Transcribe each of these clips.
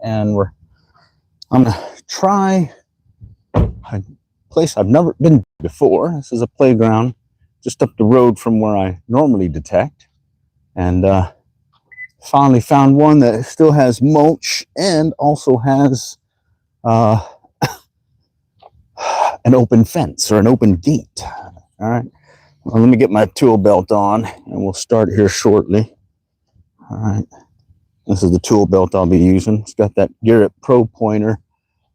and I'm gonna try a place I've never been before. This is a playground just up the road from where I normally detect, and finally found one that still has mulch and also has an open fence or an open gate. All right, well, let me get my tool belt on and we'll start here shortly. All right, this is the tool belt I'll be using. It's got that Garrett Pro pointer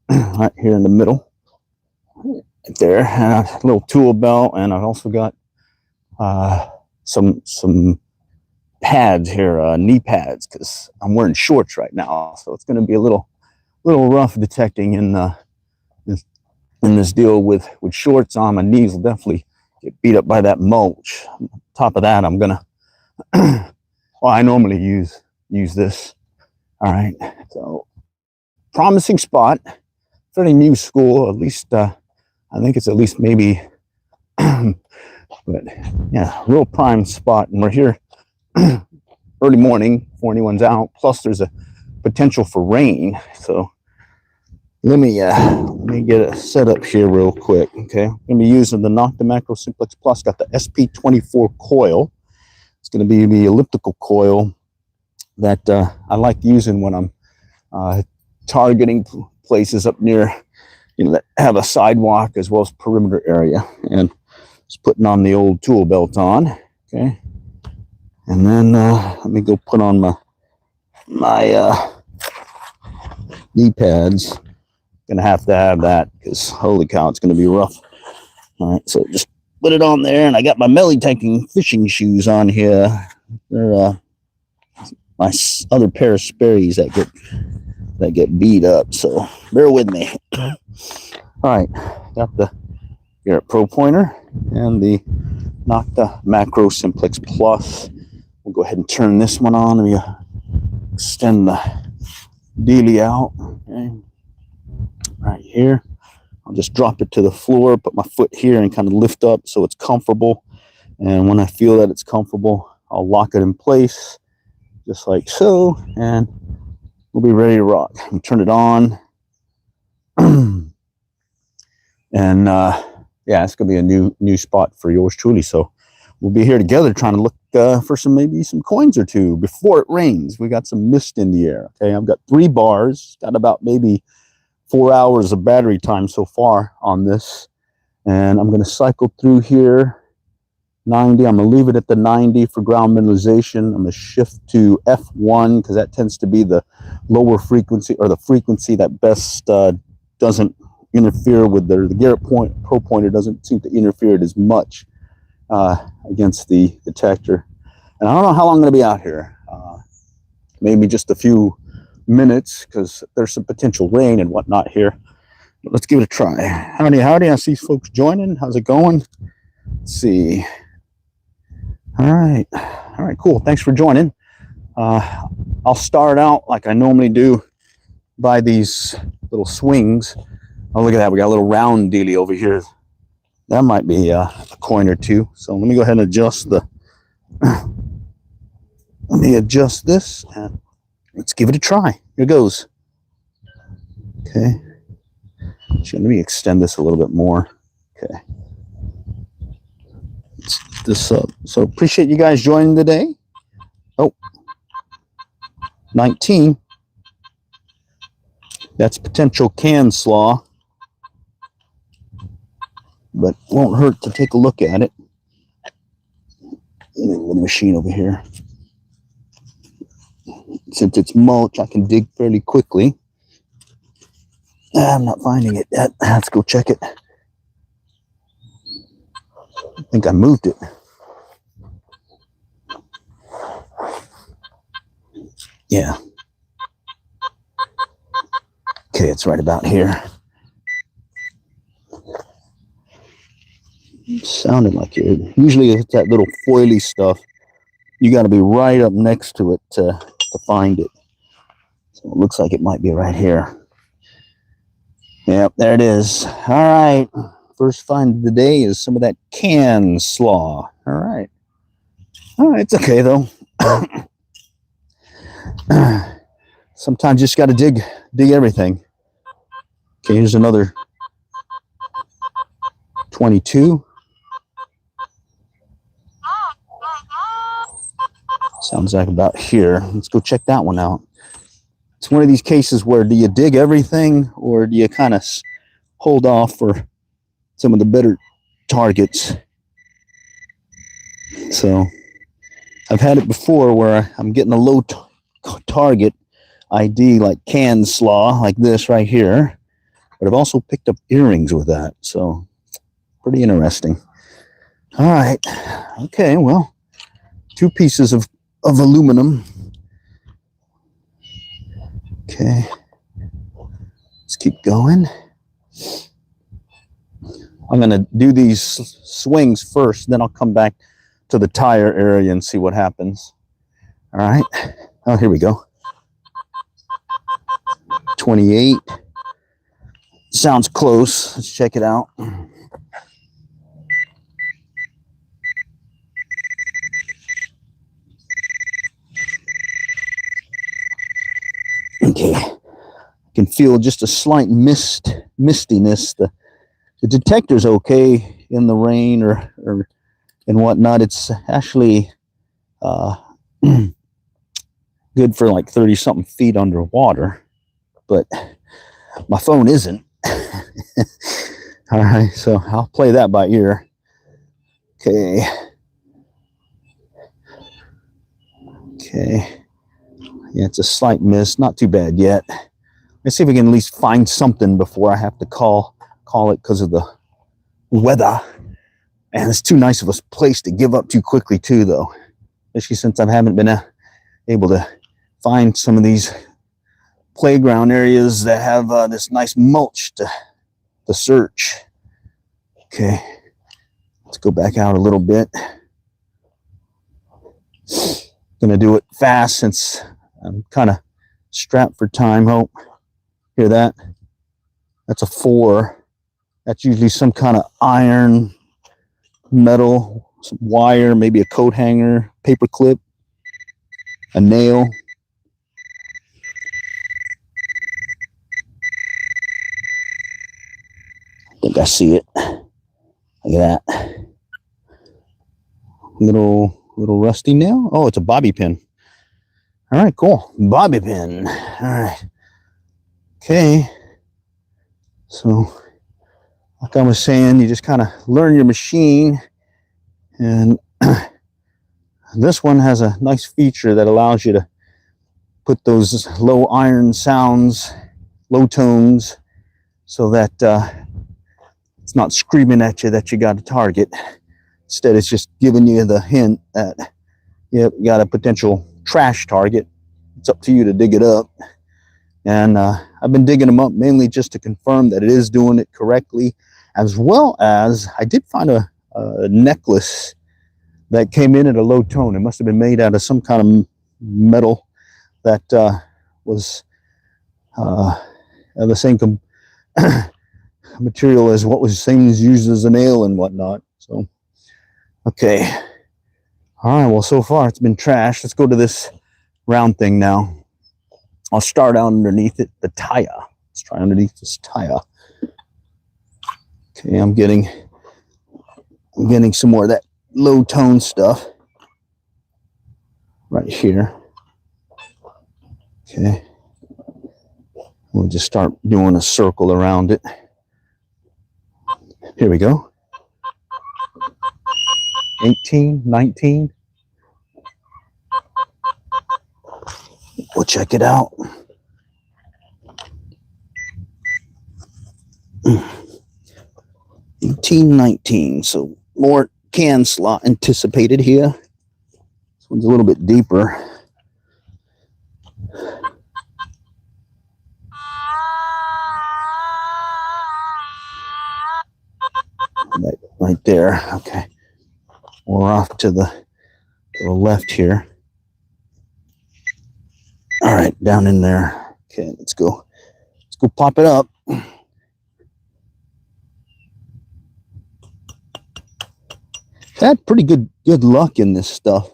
right here in the middle, right there, and a little tool belt, and I've also got some pads here, knee pads, because I'm wearing shorts right now, so it's going to be a little rough detecting in this deal with shorts on. My knees will definitely get beat up by that mulch. On top of that, I'm gonna well, I normally use this. All right, so promising spot, fairly new school, at least I think it's at least maybe but yeah, real prime spot, and we're here early morning before anyone's out, plus there's a potential for rain. So let me get it set up here real quick. Okay, I'm gonna be using the Nocta Macro Simplex Plus. Got the SP24 coil. It's gonna be the elliptical coil that I like using when I'm targeting places up near, that have a sidewalk as well as perimeter area. And just putting on the old tool belt on. Okay, and then let me go put on my knee pads. Gonna have to have that because holy cow, it's gonna be rough. All right, so just put it on there, and I got my melee tanking fishing shoes on here. They're my other pair of Sperry's that get beat up, so bear with me. All right, got the Garrett Pro pointer and the Nocta Macro Simplex Plus. We'll go ahead and turn this one on. Let me extend the dealie out. Okay. Right here, I'll just drop it to the floor, put my foot here and kind of lift up so it's comfortable. And when I feel that it's comfortable, I'll lock it in place just like so, and we'll be ready to rock. And turn it on. And yeah, it's gonna be a new spot for yours truly. So we'll be here together trying to look for maybe some coins or two before it rains. We got some mist in the air. Okay, I've got 3 bars, got about maybe 4 hours of battery time so far on this, and I'm going to cycle through here 90. I'm going to leave it at the 90 for ground mineralization. I'm going to shift to F1 because that tends to be the lower frequency, or the frequency that best doesn't interfere with the Garrett Pro pointer. Doesn't seem to interfere as much against the detector. And I don't know how long I'm going to be out here. Maybe just a few minutes because there's some potential rain and whatnot here. But let's give it a try. Howdy. I see folks joining. How's it going? Let's see. All right, cool. Thanks for joining. I'll start out like I normally do by these little swings. Oh, look at that. We got a little round dealie over here. That might be a coin or two. So let me go ahead and adjust the let me adjust this and let's give it a try. Here goes. Okay. Let me extend this a little bit more. Okay. Let's get this up. So appreciate you guys joining today. Oh, 19. That's potential can slaw, but won't hurt to take a look at it. The machine over here. Since it's mulch, I can dig fairly quickly. I'm not finding it yet. Let's go check it. I think I moved it. Yeah. Okay, it's right about here. Sounded like it. Usually it's that little foily stuff. You got to be right up next to it to find it. So it looks like it might be right here. Yep, there it is. All right. First find of the day is some of that can slaw. All right. All right, it's okay though. sometimes you just got to dig everything. Okay, here's another 22. Sounds like about here. Let's go check that one out. It's one of these cases where do you dig everything or do you kind of hold off for some of the better targets? So I've had it before where I'm getting a low target ID like can slaw like this right here, but I've also picked up earrings with that. So pretty interesting. All right. Okay. Well, 2 pieces of aluminum. Okay. Let's keep going. I'm going to do these swings first, then I'll come back to the tire area and see what happens. All right. Oh, here we go. 28. Sounds close. Let's check it out. Okay. I can feel just a slight mistiness. The detector's okay in the rain or and whatnot. It's actually good for like 30 something feet underwater, but my phone isn't. All right, so I'll play that by ear. Okay. Yeah, it's a slight miss, not too bad yet. Let's see if we can at least find something before I have to call it because of the weather. And it's too nice of a place to give up too quickly too, though, especially since I haven't been able to find some of these playground areas that have this nice mulch to search. Okay, let's go back out a little bit. Gonna do it fast since I'm kind of strapped for time. Oh, hear that? That's a 4. That's usually some kind of iron, metal, some wire, maybe a coat hanger, paper clip, a nail. I think I see it. Look at that. Little rusty nail. Oh, it's a bobby pin. All right, cool. Bobby pin. All right. Okay. So, like I was saying, you just kind of learn your machine. And this one has a nice feature that allows you to put those low iron sounds, low tones, so that it's not screaming at you that you got a target. Instead, it's just giving you the hint that you got a potential trash target. It's up to you to dig it up. And I've been digging them up mainly just to confirm that it is doing it correctly, as well as I did find a necklace that came in at a low tone. It must have been made out of some kind of metal that was the same material as what was same as used as a nail and whatnot. So, okay. All right, well, so far it's been trash. Let's go to this round thing now. I'll start out underneath it, the tire. Let's try underneath this tire. Okay, I'm getting some more of that low tone stuff right here. Okay. We'll just start doing a circle around it. Here we go. 18, 19. We'll check it out. $18.19. So more can slot anticipated here. This one's a little bit deeper. Right there. Okay. We're off to the left here. All right, down in there. Okay, let's go. Let's go pop it up. Had pretty good luck in this stuff.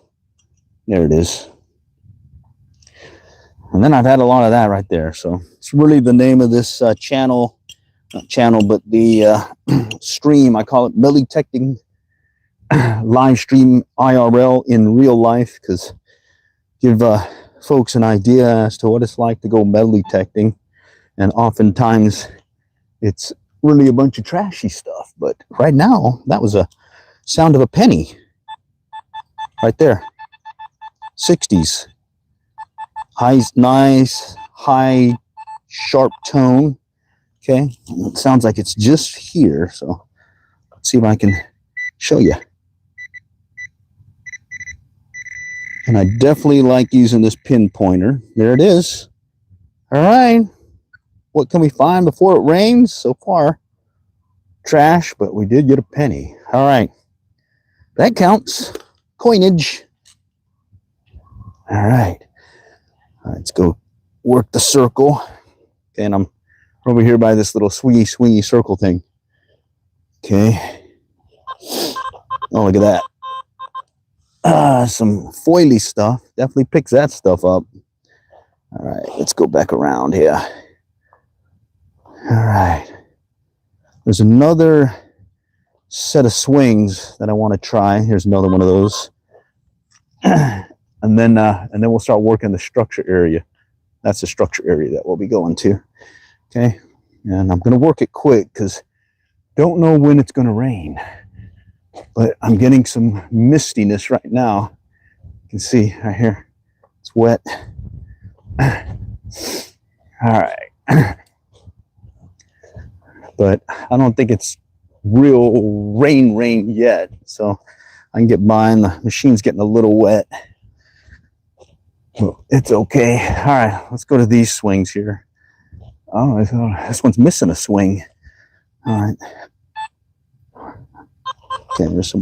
There it is. And then I've had a lot of that right there. So it's really the name of this channel, not channel, but the stream. I call it belly detecting live stream IRL in real life, because give folks an idea as to what it's like to go metal detecting. And oftentimes it's really a bunch of trashy stuff. But right now, that was a sound of a penny right there. 60s. Nice, high, sharp tone. Okay, it sounds like it's just here. So let's see if I can show you. And I definitely like using this pinpointer. There it is. All right. What can we find before it rains? So far, trash, but we did get a penny. All right. That counts. Coinage. All right. Let's go work the circle. Okay, and I'm over here by this little swingy circle thing. Okay. Oh, look at that. Some foily stuff. Definitely picks that stuff up. All right, let's go back around here. All right. There's another set of swings that I want to try. Here's another one of those. And then we'll start working the structure area. That's the structure area that we'll be going to. Okay. And I'm going to work it quick because don't know when it's going to rain. But I'm getting some mistiness right now. You can see right here. It's wet. All right. But I don't think it's real rain yet. So I can get by, and the machine's getting a little wet. Well, it's okay. All right, let's go to these swings here. Oh, this one's missing a swing. All right. Okay, there's some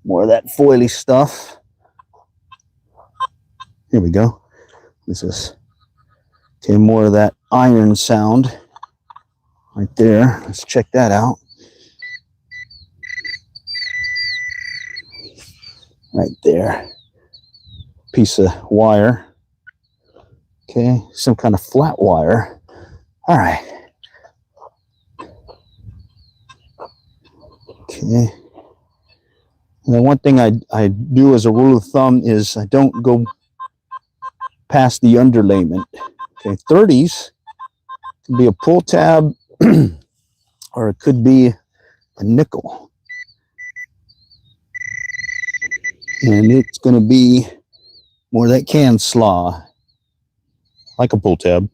more of that foily stuff. Here we go. This is, okay, more of that iron sound right there. Let's check that out. Right there. Piece of wire. Okay, some kind of flat wire. All right. Okay. And then one thing I do as a rule of thumb is I don't go past the underlayment. Okay, 30s could be a pull tab or it could be a nickel. And it's going to be more of that can slaw, like a pull tab.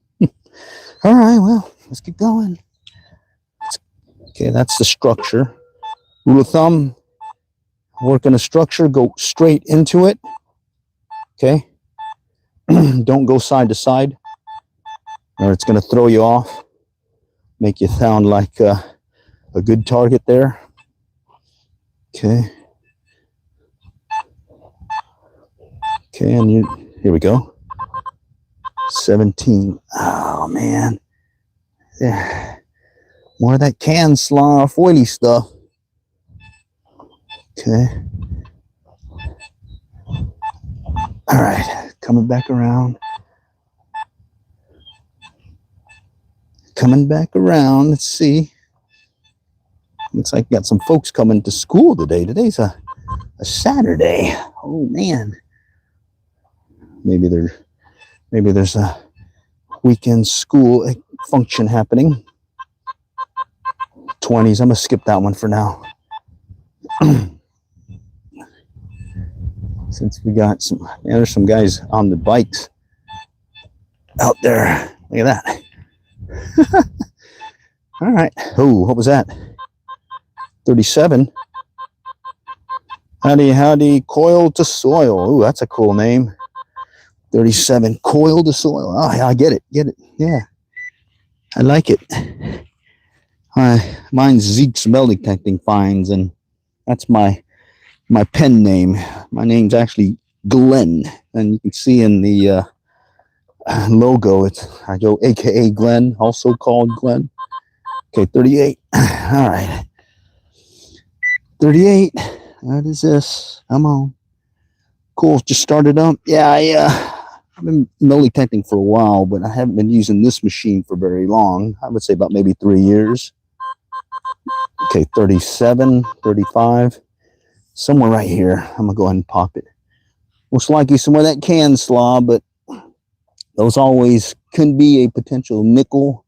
All right, well, let's keep going. Okay, that's the structure. Rule of thumb, work in a structure, go straight into it. Okay. Don't go side to side, or it's going to throw you off, make you sound like a good target there. Okay. Okay, and here we go. 17. Oh, man. Yeah. More of that can slaw, foily stuff. Okay. All right, coming back around. Coming back around, let's see. Looks like we got some folks coming to school today. Today's a Saturday. Oh, man. Maybe there's a weekend school function happening. 20s, I'm gonna skip that one for now. Since we got there's some guys on the bikes out there. Look at that. All right. Oh, what was that? 37. Howdy, coil to soil. Oh, that's a cool name. 37, coil to soil. Oh, yeah, I get it. Yeah, I like it. Mine's Zeke's Metal Detecting Finds, and that's my pen name. My name's actually Glenn, and you can see in the logo, I go AKA Glenn, also called Glenn. Okay, 38. All right. 38. What is this? Come on. Cool. Just started up. Yeah. I've been metal detecting for a while, but I haven't been using this machine for very long. I would say about maybe 3 years. Okay, 37, 35, somewhere right here. I'm gonna go ahead and pop it. Most likely somewhere that can slaw, but those always can be a potential nickel.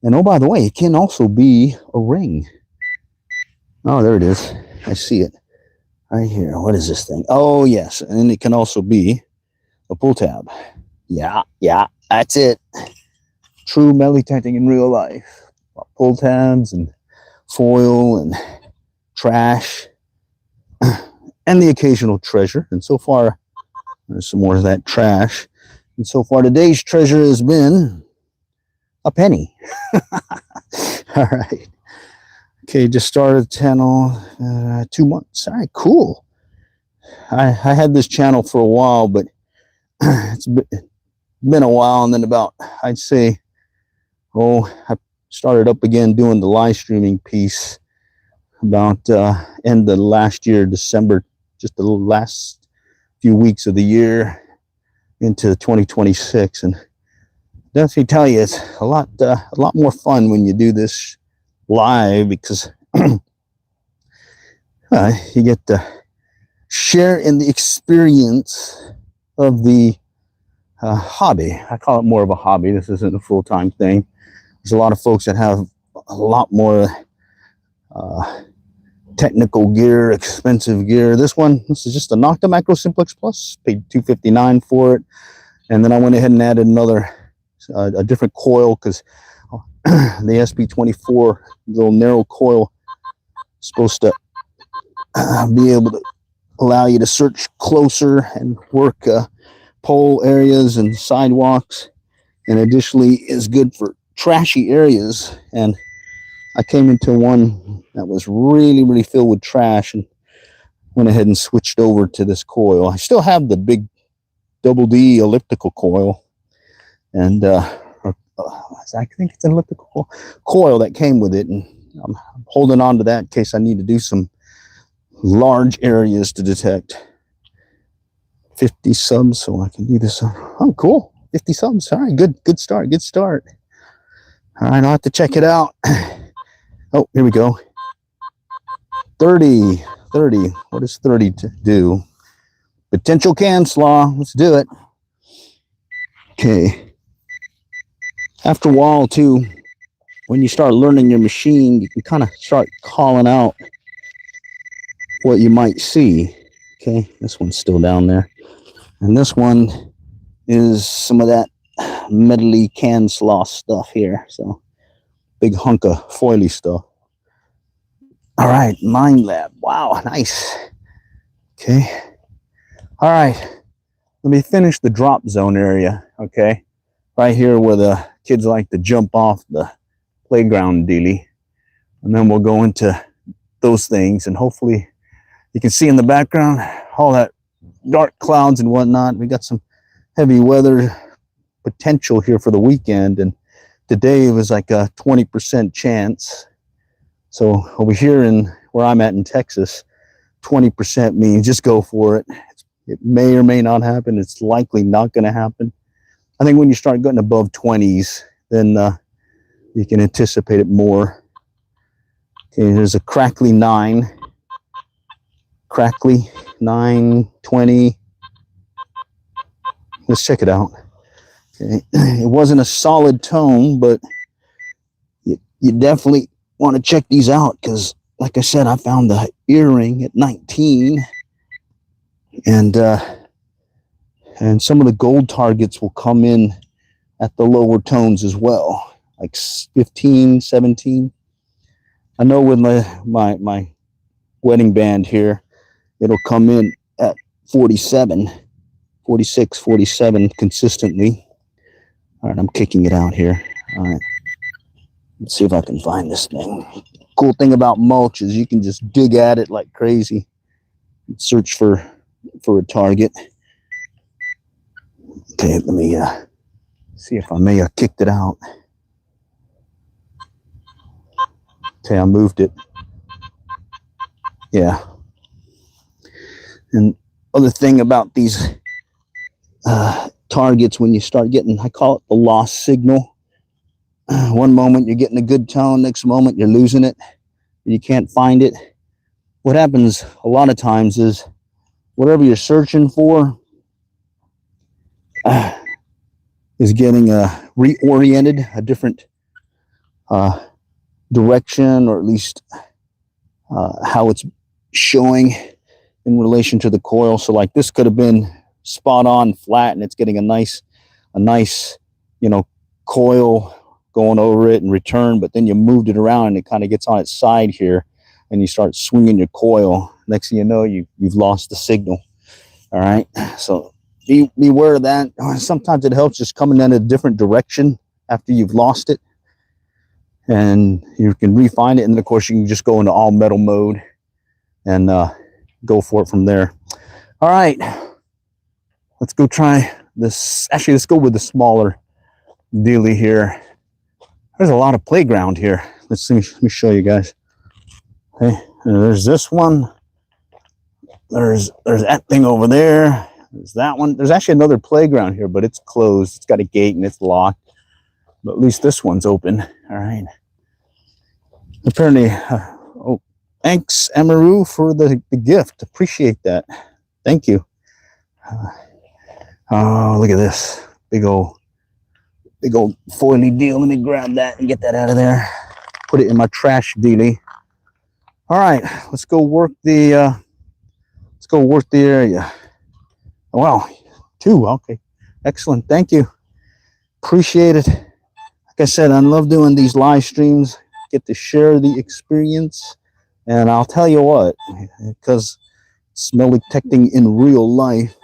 And oh, by the way, it can also be a ring. Oh, there it is. I see it right here. What is this thing? Oh, yes. And it can also be a pull tab. Yeah, that's it. True metal detecting in real life. Pull tabs and foil and trash and the occasional treasure. And so far, there's some more of that trash. And so far, today's treasure has been a penny. All right. Okay, just started the channel 2 months. All right, cool. I had this channel for a while, but it's been a while. And then about, I'd say, I started up again doing the live streaming piece about end of last year, December, just the last few weeks of the year into 2026. And definitely tell you, it's a lot more fun when you do this live, because you get to share in the experience of the hobby. I call it more of a hobby. This isn't a full-time thing. There's a lot of folks that have a lot more technical gear, expensive gear. This is just a Nocta Macro Simplex Plus. Paid $259 for it, and then I went ahead and added another a different coil, because the SP24 little narrow coil is supposed to be able to allow you to search closer and work pole areas and sidewalks, and additionally is good for trashy areas. And I came into one that was really filled with trash and went ahead and switched over to this coil. I still have the big double D elliptical coil, and I think it's an elliptical coil that came with it, and I'm holding on to that in case I need to do some large areas to detect. 50 subs, so I can do this. Oh, cool. 50 subs. All right, good start. All right, I'll have to check it out. Oh, here we go. 30. What does 30 to do? Potential can slaw. Let's do it. Okay. After a while, too, when you start learning your machine, you can kind of start calling out what you might see. Okay, this one's still down there. And this one is some of that metally can slaw stuff here. So, big hunk of foily stuff. All right, Mind Lab. Wow, nice. Okay. All right, let me finish the drop zone area, okay? Right here where the kids like to jump off the playground dealie. And then we'll go into those things, and hopefully you can see in the background all that dark clouds and whatnot. We got some heavy weather potential here for the weekend, and today it was like a 20% chance. So over here in where I'm at in Texas, 20% means just go for it. It may or may not happen. It's likely not going to happen. I think when you start getting above 20s, then you can anticipate it more. Okay, there's a crackly 9. Crackly 9, 20. Let's check it out. Okay. It wasn't a solid tone, but you definitely want to check these out, because like I said, I found the earring at 19, and some of the gold targets will come in at the lower tones as well, like 15, 17. I know with my wedding band here, it'll come in at 47, 46, 47 consistently. All right, I'm kicking it out here. All right, let's see if I can find this thing. Cool thing about mulch is you can just dig at it like crazy and search for a target. Okay, let me see if I may have kicked it out. Okay, I moved it. Yeah. And other thing about these targets when you start getting, I call it the lost signal. One moment you're getting a good tone, next moment you're losing it. You can't find it. What happens a lot of times is whatever you're searching for is getting reoriented, a different direction, or at least how it's showing in relation to the coil. So like this could have been spot on flat, and it's getting a nice, coil going over it and return, but then you moved it around and it kind of gets on its side here, and you start swinging your coil. Next thing you know, you've lost the signal. All right, so beware of that. Sometimes it helps just coming in a different direction after you've lost it, and you can refine it. And of course, you can just go into all metal mode and go for it from there. All right, let's go try this. Actually, let's go with the smaller dealie here. There's a lot of playground here. Let me show you guys. Okay, there's this one. There's that thing over there. There's that one. There's actually another playground here, but it's closed. It's got a gate and it's locked. But at least this one's open. All right. Apparently, thanks, Amaru, for the gift. Appreciate that. Thank you. Oh, look at this. Big old foily deal. Let me grab that and get that out of there. Put it in my trash dealie. All right, let's go work the area. Wow, 2. Okay, excellent. Thank you. Appreciate it. Like I said, I love doing these live streams. Get to share the experience, and I'll tell you what, because smell detecting in real life,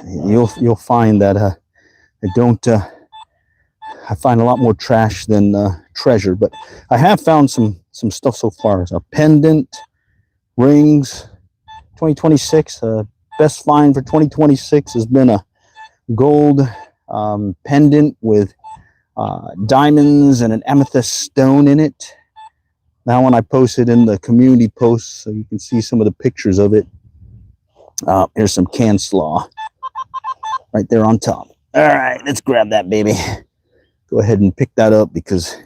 you'll find that I find a lot more trash than treasure, but I have found some stuff so far. A pendant, rings, 2026. Best find for 2026 has been a gold pendant with diamonds and an amethyst stone in it. That one I posted in the community post, so you can see some of the pictures of it. Here's some can slaw right there on top. All right, let's grab that baby. Go ahead and pick that up because,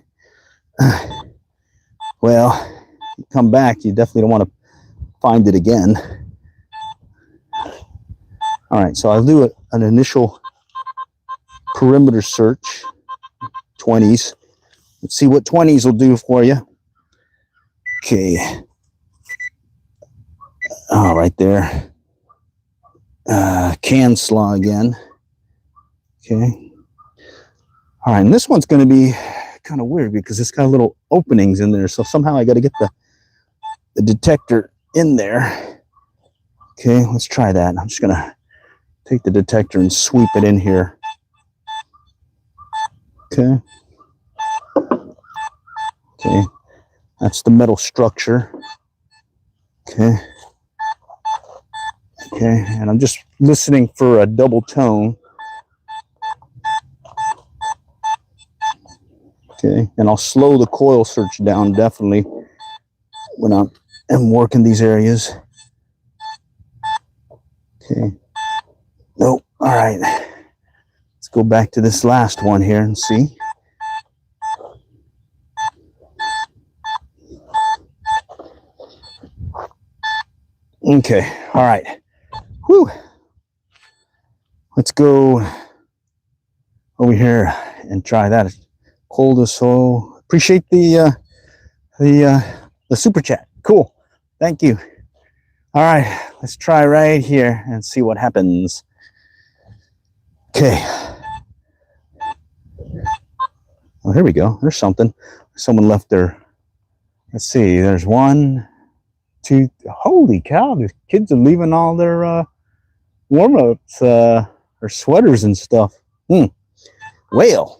well, you come back, you definitely don't want to find it again. All right, so I'll do an initial perimeter search, 20s. Let's see what 20s will do for you. Okay. Oh, right there. Can slaw again. Okay. All right, and this one's going to be kind of weird because it's got little openings in there. So somehow I got to get the detector in there. Okay, let's try that. I'm just going to take the detector and sweep it in here. Okay. Okay, that's the metal structure. Okay. Okay, and I'm just listening for a double tone. Okay, and I'll slow the coil search down definitely when I'm working these areas. Okay. Nope. All right. Let's go back to this last one here and see. Okay. All right. Whew. Let's go over here and try that. Cold as so. Appreciate the super chat. Cool. Thank you. All right, let's try right here and see what happens. Okay. Oh, here we go. There's something. Someone left their. Let's see. There's 1, 2. Holy cow! The kids are leaving all their warm-ups, or sweaters and stuff. Well.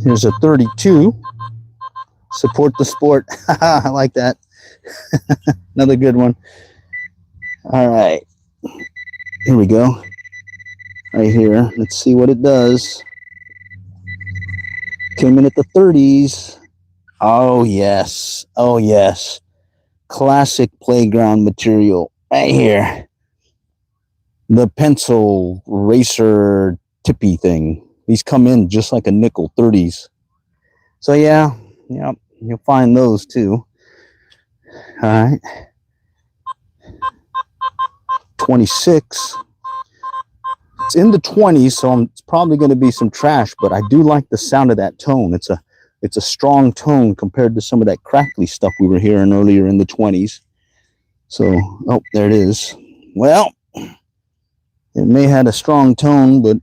Here's a 32. Support the sport. I like that. Another good one. All right. Here we go. Right here. Let's see what it does. Came in at the 30s. Oh, yes. Oh, yes. Classic playground material. Right here. the pencil eraser tippy thing. These come in just like a nickel, 30s. So yeah, you'll find those too. All right. 26. It's in the 20s, so it's probably going to be some trash, but I do like the sound of that tone. It's a strong tone compared to some of that crackly stuff we were hearing earlier in the 20s. So, oh, there it is. Well, it may have a strong tone, but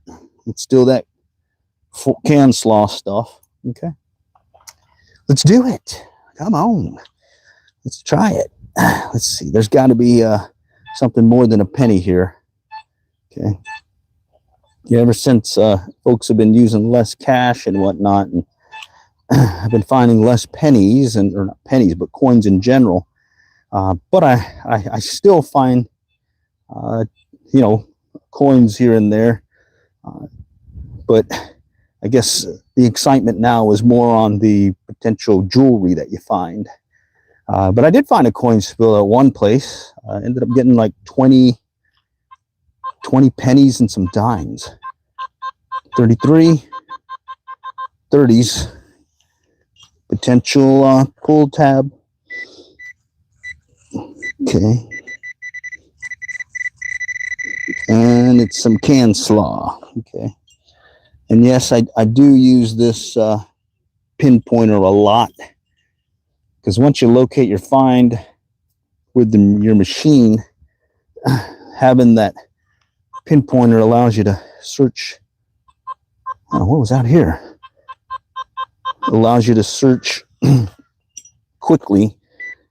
it's still that can slaw stuff. Okay. Let's do it. Come on. Let's try it. Let's see. There's got to be something more than a penny here. Okay. Yeah, ever since folks have been using less cash and whatnot, and I've been finding less pennies, or not pennies, but coins in general. But I still find, coins here and there. But I guess the excitement now is more on the potential jewelry that you find. But I did find a coin spill at one place. Ended up getting like 20 pennies and some dimes. 33, 30s. Potential pull tab. Okay. And it's some can slaw. Okay. And yes, I do use this pinpointer a lot, because once you locate your find with your machine, having that pinpointer allows you to search. Oh, what was out here? Allows you to search quickly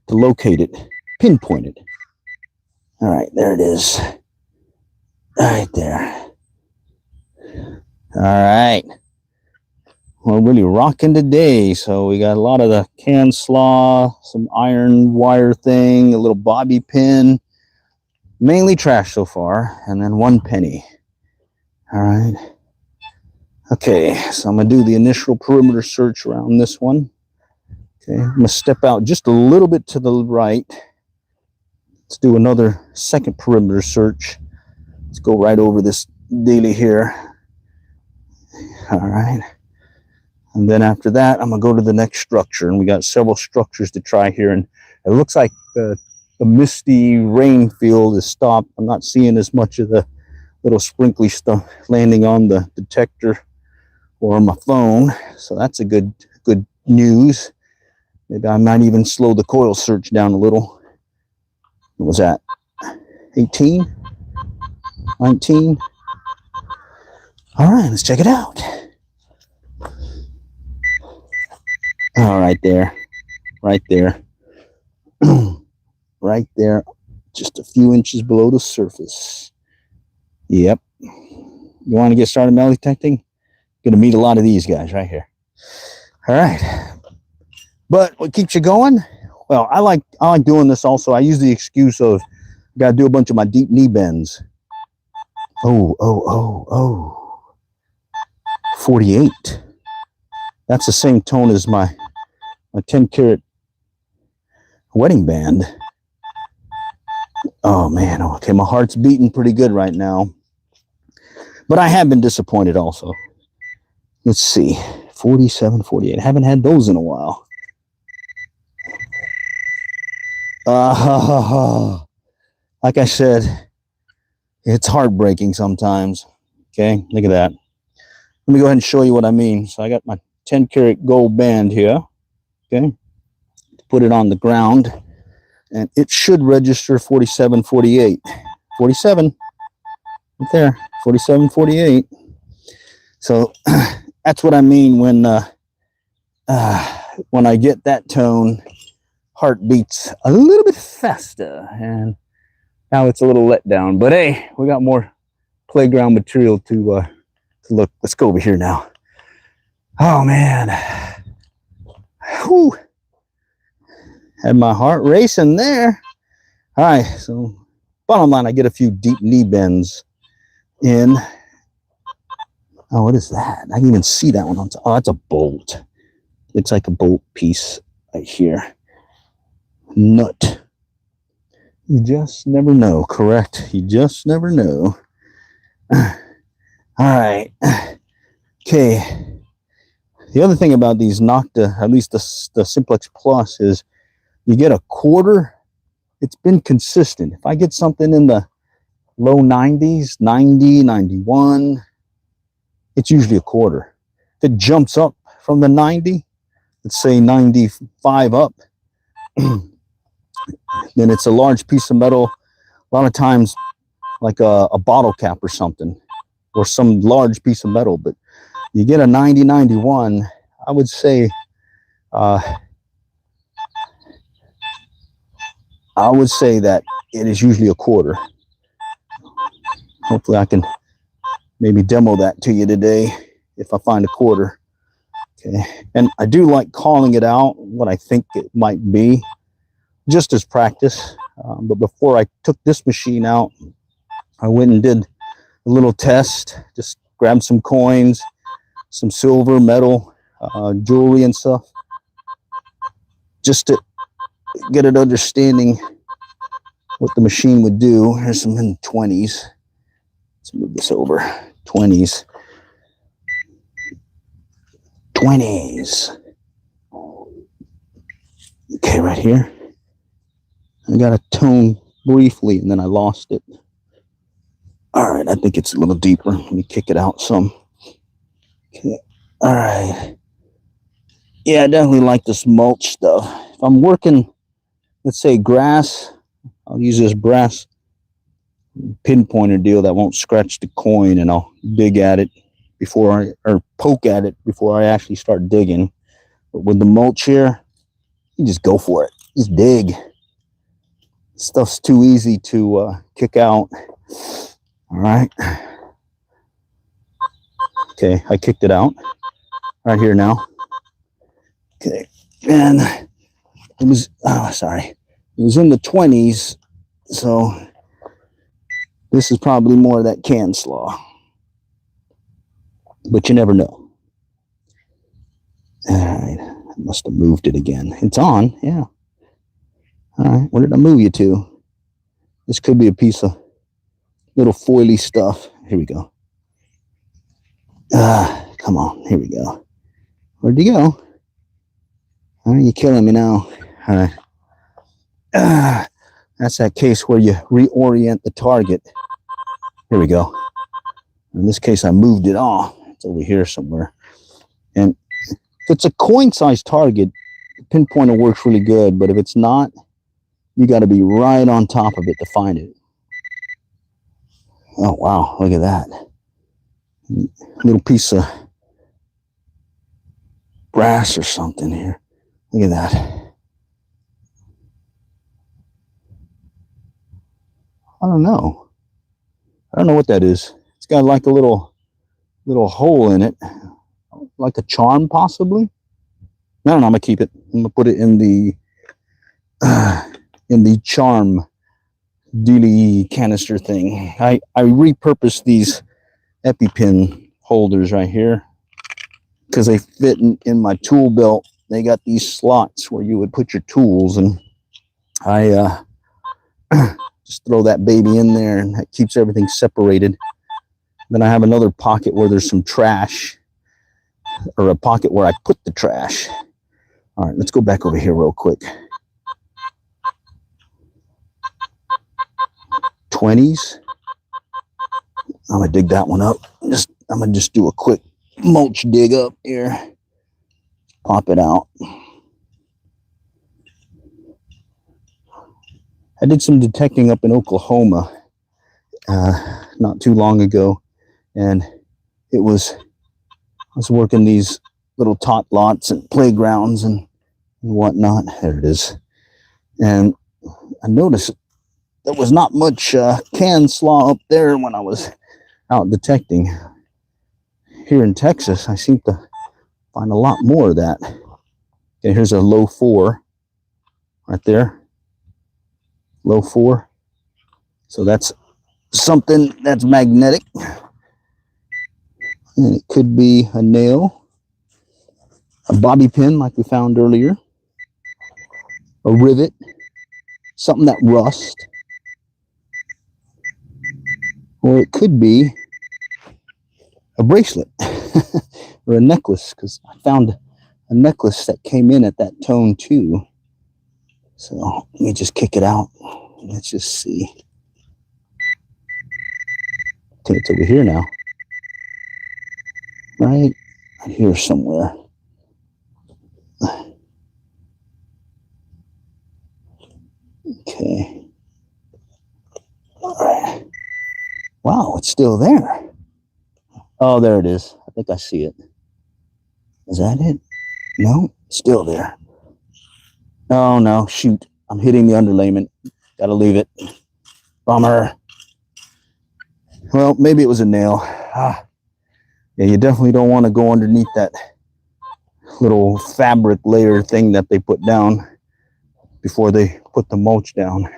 to locate it, pinpoint it. All right, there it is. Right there. All right. We're really rocking today. So we got a lot of the can slaw, some iron wire thing, a little bobby pin, mainly trash so far, and then 1 penny. All right. Okay, so I'm going to do the initial perimeter search around this one. Okay, I'm going to step out just a little bit to the right. Let's do another second perimeter search. Let's go right over this daily here. All right. And then after that, I'm going to go to the next structure. And we got several structures to try here. And it looks like the misty rain field is stopped. I'm not seeing as much of the little sprinkly stuff landing on the detector or my phone. So that's a good news. Maybe I might even slow the coil search down a little. What was that? 18? 19? All right, let's check it out. All right there. Right there. Right there. Just a few inches below the surface. Yep. You want to get started metal detecting? Going to meet a lot of these guys right here. All right. But what keeps you going? Well, I like doing this also. I use the excuse of got to do a bunch of my deep knee bends. Oh. 48. That's the same tone as my 10 karat wedding band. Oh man, okay, my heart's beating pretty good right now. But I have been disappointed also. Let's see, 47, 48. I haven't had those in a while. Like I said, it's heartbreaking sometimes. Okay, look at that. Let me go ahead and show you what I mean. So I got my 10 karat gold band here. Okay, put it on the ground, and it should register 47, 48. 47, right there, 47, 48. So that's what I mean when I get that tone, heart beats a little bit faster, and now it's a little let down. But hey, we got more playground material to look. Let's go over here now. Oh man. Whew. Had my heart racing there. All right, so bottom line, I get a few deep knee bends in. Oh, what is that? I can even see that one on top. Oh, that's a bolt. Looks like a bolt piece right here. Nut. You just never know, correct? You just never know. All right. Okay. The other thing about these Nocta, at least the Simplex Plus, is you get a quarter. It's been consistent. If I get something in the low 90s, 90, 91, it's usually a quarter. If it jumps up from the 90, let's say 95 up, then it's a large piece of metal. A lot of times, like a bottle cap or something, or some large piece of metal. But you get a 90, 91, I would say, that it is usually a quarter. Hopefully I can maybe demo that to you today if I find a quarter. Okay. And I do like calling it out, what I think it might be, just as practice. But before I took this machine out, I went and did a little test, just grabbed some coins, some silver, metal, jewelry and stuff, just to get an understanding what the machine would do. Here's some in the 20s. Let's move this over. 20s. 20s. Okay, right here. I got a tone briefly and then I lost it. All right, I think it's a little deeper. Let me kick it out some. Okay. All right. Yeah, I definitely like this mulch stuff. If I'm working, let's say grass, I'll use this brass pinpointer deal that won't scratch the coin, and I'll dig at it or poke at it before I actually start digging. But with the mulch here, you just go for it. Just dig. Stuff's too easy to kick out. All right. Okay, I kicked it out right here now. Okay, and it was, it was in the 20s, so this is probably more of that can slaw, but you never know. All right, I must have moved it again. It's on, yeah. All right, where did I move you to? This could be a piece of little foily stuff. Here we go. Come on, here we go. Where'd you go? All right, you're killing me now. All right. That's that case where you reorient the target. Here we go. In this case, I moved it off. It's over here somewhere. And if it's a coin-sized target, the pinpointer works really good. But if it's not, you got to be right on top of it to find it. Oh, wow. Look at that. Little piece of brass or something here. Look at that. I don't know. I don't know what that is. It's got like a little hole in it, like a charm possibly. No, I'm gonna keep it. I'm gonna put it in the charm dealy canister thing. I repurposed these EpiPen holders right here because they fit in my tool belt. They got these slots where you would put your tools, and I just throw that baby in there, and that keeps everything separated. Then I have another pocket where there's some trash, or a pocket where I put the trash. All right, let's go back over here real quick. 20s. I'm gonna dig that one up. I'm gonna just do a quick mulch dig up here. Pop it out. I did some detecting up in Oklahoma not too long ago, and I was working these little tot lots and playgrounds and whatnot. There it is. And I noticed there was not much can slaw up there when I was out detecting. Here in Texas, I seem to find a lot more of that. Okay, here's a low 4 right there. Low 4. So that's something that's magnetic. And it could be a nail, a bobby pin like we found earlier, a rivet, something that rust. Or it could be a bracelet or a necklace, because I found a necklace that came in at that tone too. So let me just kick it out. Let's just see. Okay, it's over here now. Right here somewhere. Okay. All right. Wow, it's still there. Oh, there it is. I think I see it. Is that it? No, still there. Oh, no, shoot. I'm hitting the underlayment. Gotta leave it. Bummer. Well, maybe it was a nail. Ah. Yeah, you definitely don't want to go underneath that little fabric layer thing that they put down before they put the mulch down.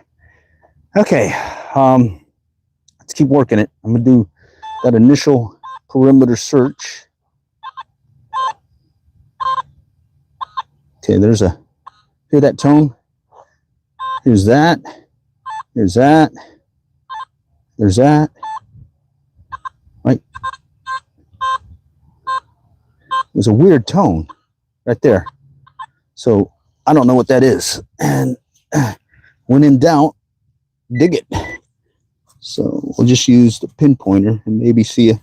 Okay, let's keep working it. I'm gonna do that initial perimeter search. Okay, there's a, hear that tone? Here's that, there's that, there's that, right? There's a weird tone right there. So I don't know what that is. And when in doubt, dig it. So we'll just use the pinpointer and maybe see if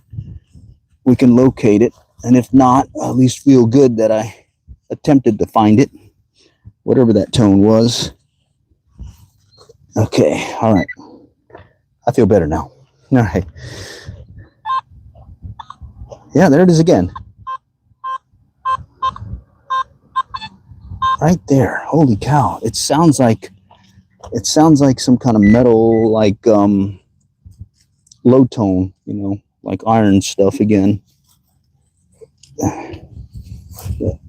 we can locate it. And if not, at least feel good that I attempted to find it, whatever that tone was. Okay, all right. I feel better now. All right. Yeah, there it is again. Right there. Holy cow. It sounds like some kind of metal, like low tone, you know, like iron stuff again.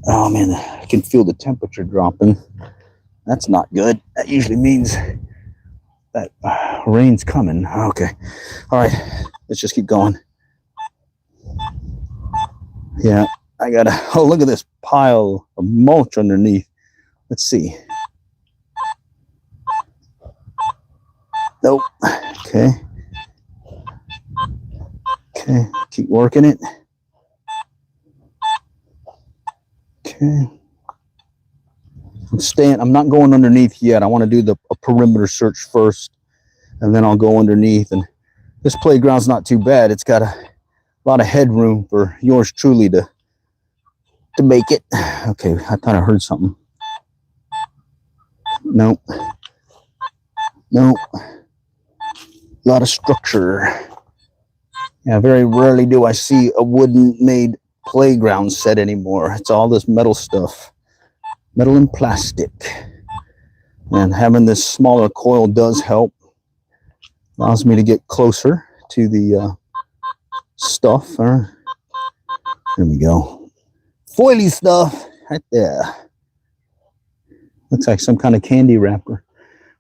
Oh man, I can feel the temperature dropping. That's not good. That usually means that rain's coming. Okay. All right. Let's just keep going. Yeah, I gotta, oh, look at this pile of mulch underneath. Let's see. Nope. Okay. Okay, keep working it. Okay. I'm not going underneath yet. I want to do a perimeter search first, and then I'll go underneath. And this playground's not too bad. It's got a lot of headroom for yours truly to make it. Okay, I thought I heard something. Nope. Nope. A lot of structure. Yeah, very rarely do I see a wooden made playground set anymore. It's all this metal stuff. Metal and plastic. And having this smaller coil does help. Allows me to get closer to the stuff. There we go. Foily stuff right there. Looks like some kind of candy wrapper.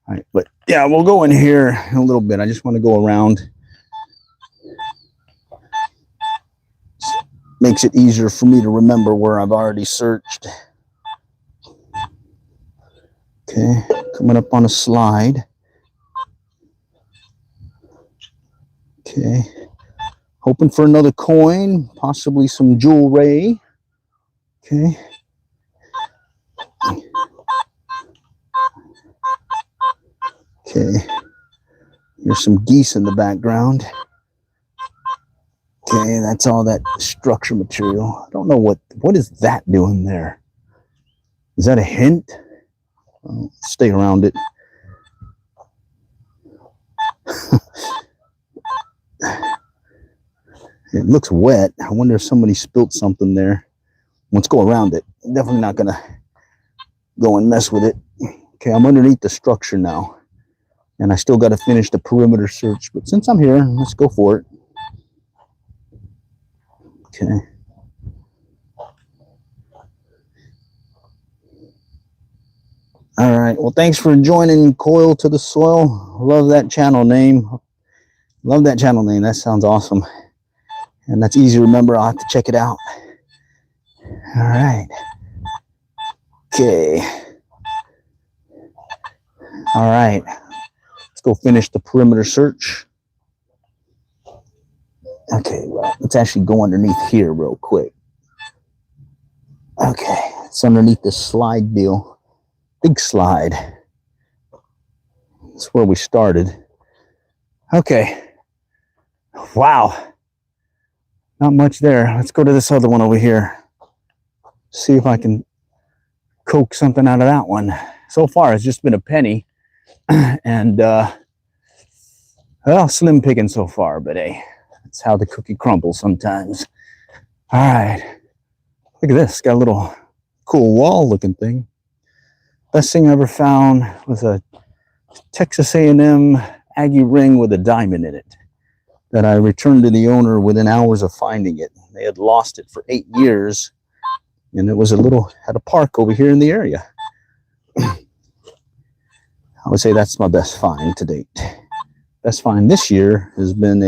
All right, but yeah, we'll go in here in a little bit. I just want to go around. Makes it easier for me to remember where I've already searched. Okay, coming up on a slide. Okay, hoping for another coin, possibly some jewelry. Okay. Okay, there's some geese in the background. Okay, that's all that structure material. I don't know what is that doing there. Is that a hint? I'll stay around it. It looks wet. I wonder if somebody spilt something there. Let's go around it. I'm definitely not gonna go and mess with it. Okay, I'm underneath the structure now. And I still got to finish the perimeter search. But since I'm here, let's go for it. Okay. All right. Well, thanks for joining Coil to the Soil. Love that channel name. Love that channel name. That sounds awesome. And that's easy to remember. I'll have to check it out. All right. Okay. All right. Let's go finish the perimeter search. Okay, well, Let's actually go underneath here real quick. Okay, it's underneath this slide deal. Big slide. That's where we started. Okay. Wow. Not much there. Let's go to this other one over here. See if I can coax something out of that one. So far, it's just been a penny. And, well, slim picking so far, but hey, that's how the cookie crumbles sometimes. All right. Look at this. Got a little cool wall looking thing. Best thing I ever found was a Texas A&M Aggie ring with a diamond in it that I returned to the owner within hours of finding it. They had lost it for 8 years, and it was at a park over here in the area. I would say that's my best find to date. Best find this year has been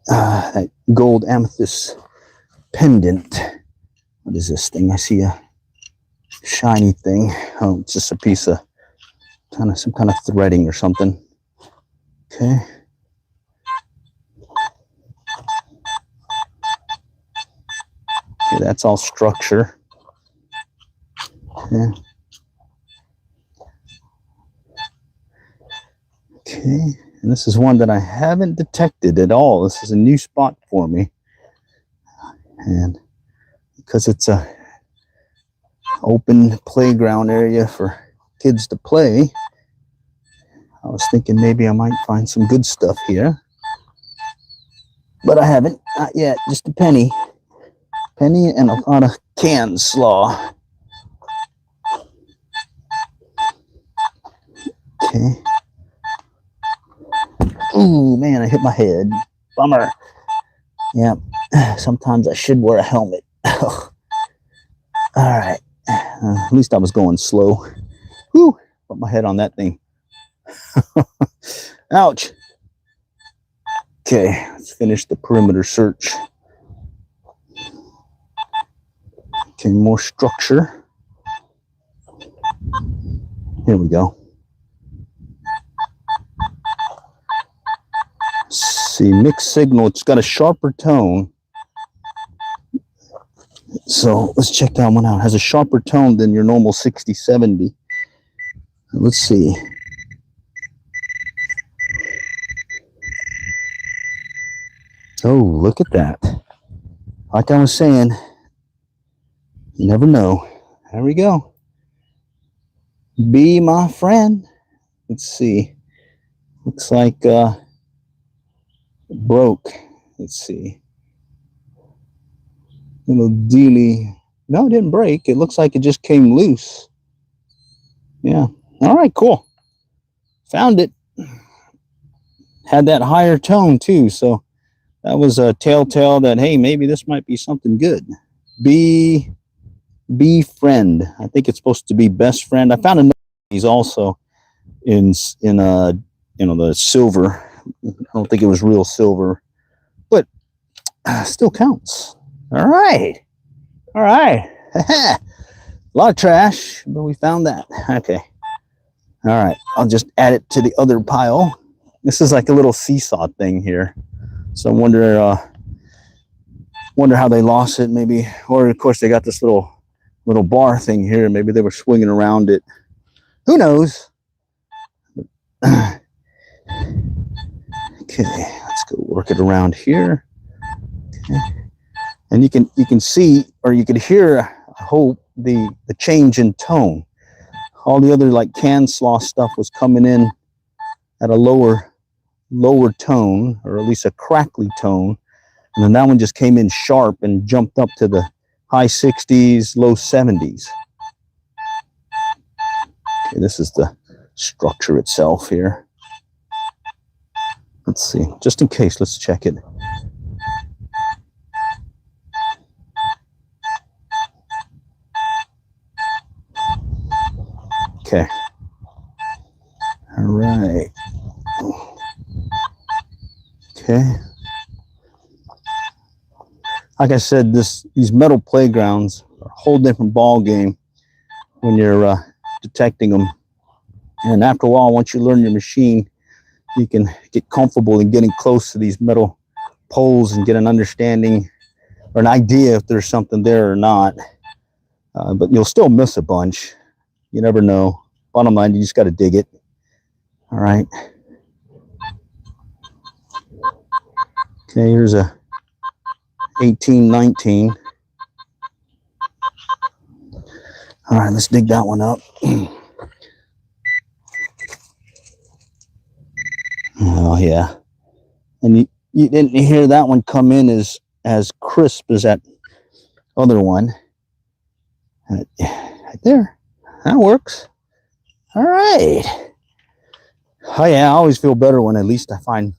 that gold amethyst pendant. What is this thing? I see a shiny thing. Oh, it's just a piece of some kind of threading or something. Okay. Okay, that's all structure. Okay. Okay, and this is one that I haven't detected at all. This is a new spot for me. And because it's a open playground area for kids to play, I was thinking maybe I might find some good stuff here. But I haven't, not yet, just a penny. Penny and a lot of canned slaw. Okay. Ooh, man, I hit my head. Bummer. Yeah, sometimes I should wear a helmet. All right. At least I was going slow. Whew, put my head on that thing. Ouch. Okay, let's finish the perimeter search. Okay, more structure. Here we go. See, mixed signal. It's got a sharper tone. So let's check that one out. It has a sharper tone than your normal 60-70. Let's see. Oh, look at that. Like I was saying, you never know. There we go. Be my friend. Let's see. Looks like it broke. Let's see. Little dealy. No, it didn't break. It looks like it just came loose. Yeah. All right, cool. Found it. Had that higher tone too, so that was a telltale that, hey, maybe this might be something good. Be friend. I think it's supposed to be best friend. I found another. He's also in the silver. I don't think it was real silver, but still counts. All right. A lot of trash, but we found that. Okay. All right. I'll just add it to the other pile. This is like a little seesaw thing here. So I wonder how they lost it, maybe. Or of course they got this little bar thing here. Maybe they were swinging around it. Who knows? Okay, let's go work it around here. Okay. And you can see, or you could hear, I hope, the change in tone. All the other like canned slaw stuff was coming in at a lower tone, or at least a crackly tone. And then that one just came in sharp and jumped up to the high 60s, low 70s. Okay, this is the structure itself here. Let's see, just in case, let's check it. Okay. All right. Okay. Like I said, these metal playgrounds are a whole different ball game when you're detecting them. And after a while, once you learn your machine, you can get comfortable in getting close to these metal poles and get an understanding or an idea if there's something there or not. But you'll still miss a bunch. You never know. Bottom line, you just got to dig it. All right. Okay, here's a 1819. All right, let's dig that one up. Oh yeah, and you didn't hear that one come in as crisp as that other one. Right there, that works. All right. Oh yeah, I always feel better when at least I find,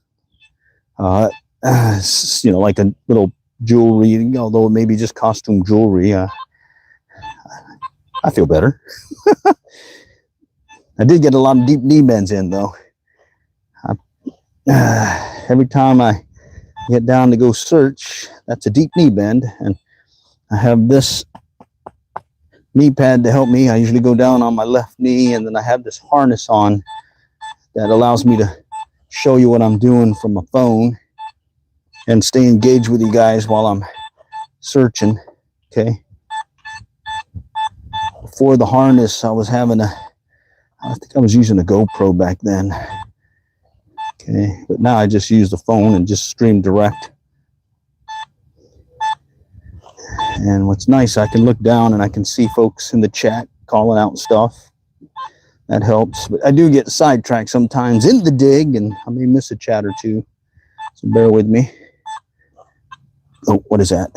like a little jewelry, although it may be just costume jewelry. I feel better. I did get a lot of deep knee bends in though. Every time I get down to go search, that's a deep knee bend, and I have this knee pad to help me. I usually go down on my left knee, and then I have this harness on that allows me to show you what I'm doing from a phone and stay engaged with you guys while I'm searching. Okay. Before the harness, I think I was using a GoPro back then. Okay, but now I just use the phone and just stream direct. And what's nice, I can look down and I can see folks in the chat calling out stuff. That helps. But I do get sidetracked sometimes in the dig, and I may miss a chat or two. So bear with me. Oh, what is that?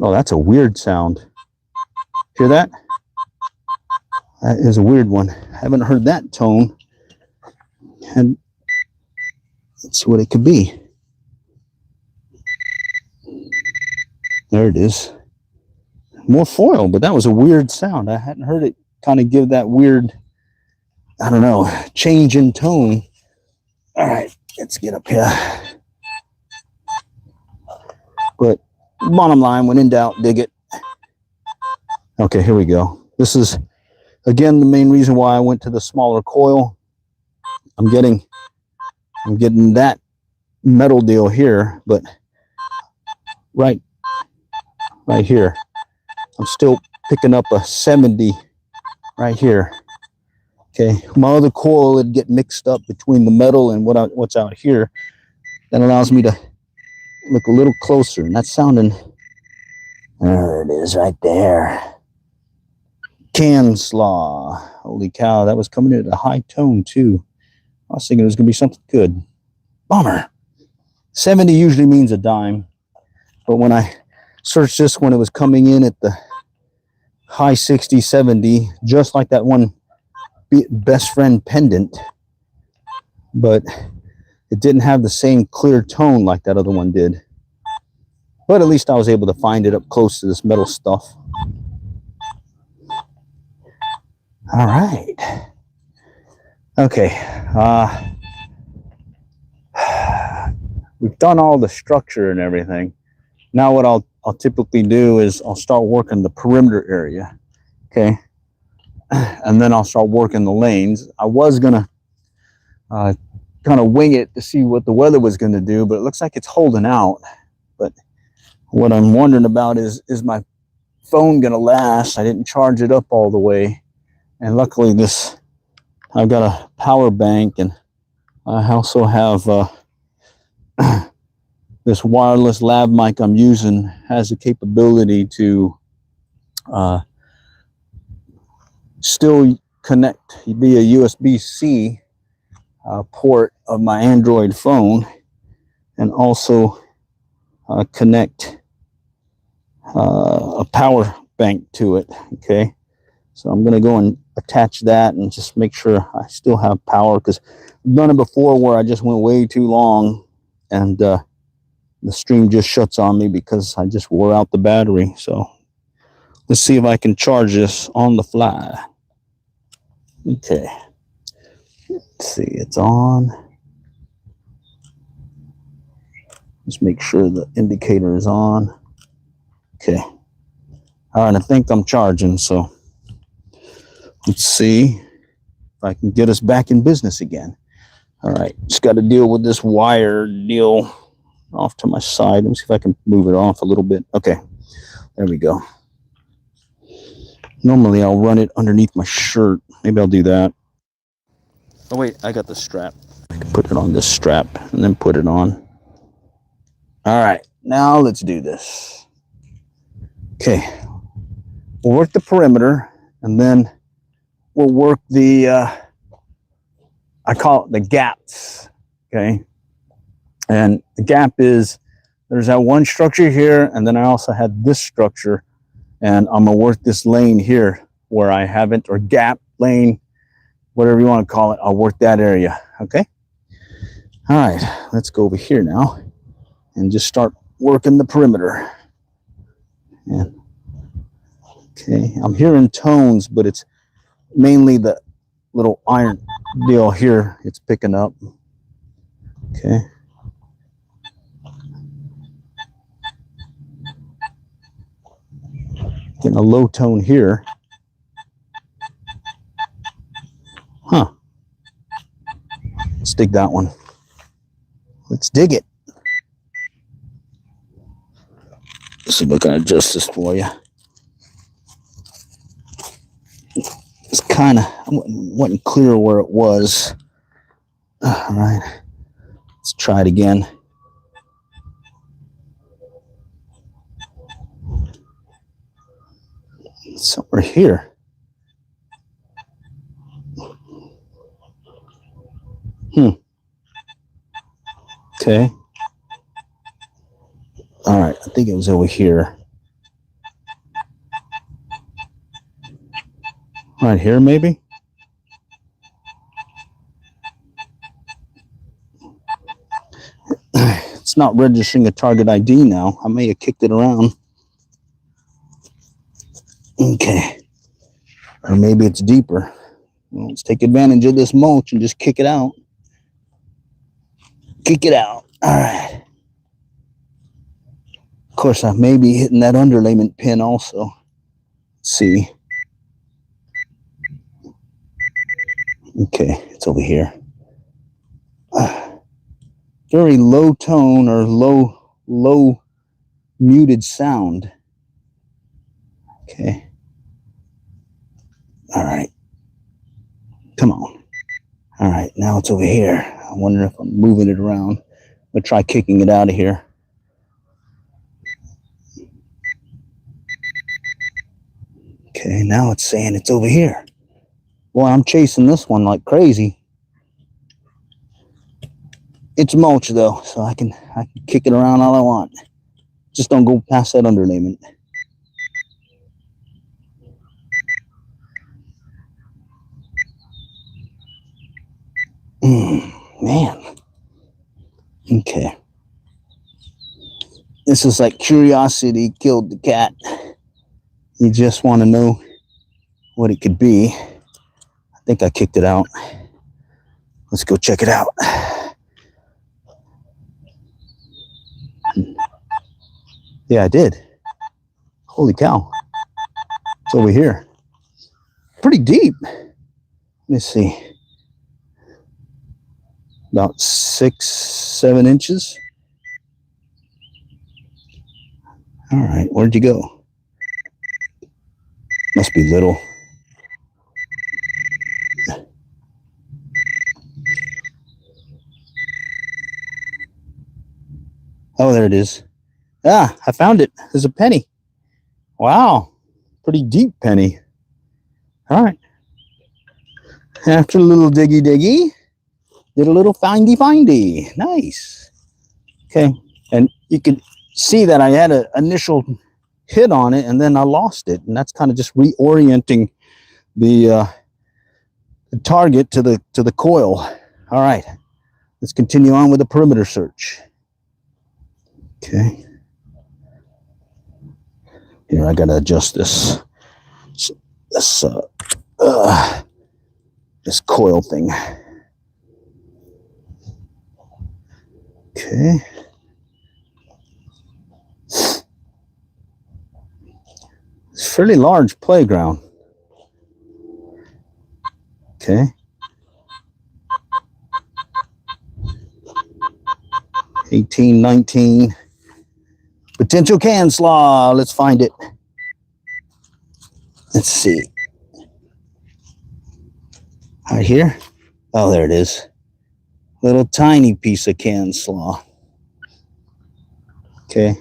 Oh, that's a weird sound. Hear that? That is a weird one. I haven't heard that tone. And let's see what it could be. There it is. More foil, but that was a weird sound. I hadn't heard it kind of give that weird, I don't know, change in tone. All right, let's get up here. But bottom line, when in doubt, dig it. Okay, here we go. This is, again, the main reason why I went to the smaller coil. I'm getting that metal deal here, but right here, I'm still picking up a 70 right here. Okay, my other coil would get mixed up between the metal and what's out here. That allows me to look a little closer, and that's sounding. There it is, right there. Can slaw. Holy cow, that was coming in at a high tone too. I was thinking it was going to be something good. Bummer. 70 usually means a dime. But when I searched this one, it was coming in at the high 60, 70, just like that one best friend pendant. But it didn't have the same clear tone like that other one did. But at least I was able to find it up close to this metal stuff. All right. Okay, we've done all the structure and everything. Now what I'll typically do is I'll start working the perimeter area, okay? And then I'll start working the lanes. I was gonna kind of wing it to see what the weather was gonna do, but it looks like it's holding out. But what I'm wondering about is my phone gonna last? I didn't charge it up all the way. And luckily I've got a power bank, and I also have this wireless lav mic I'm using has the capability to still connect via USB-C port of my Android phone, and also connect a power bank to it. Okay, so I'm going to go and attach that and just make sure I still have power, because I've done it before where I just went way too long and the stream just shuts on me because I just wore out the battery. So let's see if I can charge this on the fly. Okay, let's see, it's on. Just make sure the indicator is on. Okay, all right, I think I'm charging, so let's see if I can get us back in business again. All right, just got to deal with this wire deal off to my side. Let me see if I can move it off a little bit. Okay, there we go. Normally I'll run it underneath my shirt. Maybe I'll do that. Oh wait, I got the strap. I can put it on this strap and then put it on. All right, now let's do this. Okay, we'll work the perimeter and then we'll work the, I call it the gaps, okay? And the gap is, there's that one structure here, and then I also had this structure, and I'm gonna work this lane here where I haven't, or gap lane, whatever you want to call it. I'll work that area, okay? All right, let's go over here now and just start working the perimeter. And, okay, I'm hearing tones, but it's mainly the little iron deal here it's picking up. Okay. Getting a low tone here. Huh. Let's dig that one. Let's dig it. Let's see if I can adjust this for you. It's kind of, I wasn't clear where it was. All right. Let's try it again. Somewhere here. Okay. All right, I think it was over here. Right here, maybe? It's not registering a target ID now. I may have kicked it around. Okay. Or maybe it's deeper. Well, let's take advantage of this mulch and just kick it out. Kick it out. All right. Of course, I may be hitting that underlayment pin also. Let's see. Okay, it's over here. Very low tone or low muted sound. Okay. All right. Come on. All right, now it's over here. I wonder if I'm moving it around. I'm gonna try kicking it out of here. Okay, now it's saying it's over here. Boy, I'm chasing this one like crazy. It's mulch though, so I can kick it around all I want. Just don't go past that underlayment. Man. Okay. This is like curiosity killed the cat. You just want to know what it could be. I think I kicked it out. Let's go check it out. Yeah, I did. Holy cow. It's over here. Pretty deep. Let's see. About 6-7 inches. All right, where'd you go? Must be little. Oh, there it is. Ah, I found it. There's a penny. Wow. Pretty deep penny. All right. After a little diggy, did a little findy. Nice. Okay. And you can see that I had an initial hit on it and then I lost it. And that's kind of just reorienting the target to the coil. All right. Let's continue on with the perimeter search. Okay. Here, I gotta adjust this coil thing. Okay. It's a fairly large playground. Okay. 18, 19. Potential can slaw. Let's find it. Let's see. Right here. Oh, there it is. Little tiny piece of can slaw. Okay.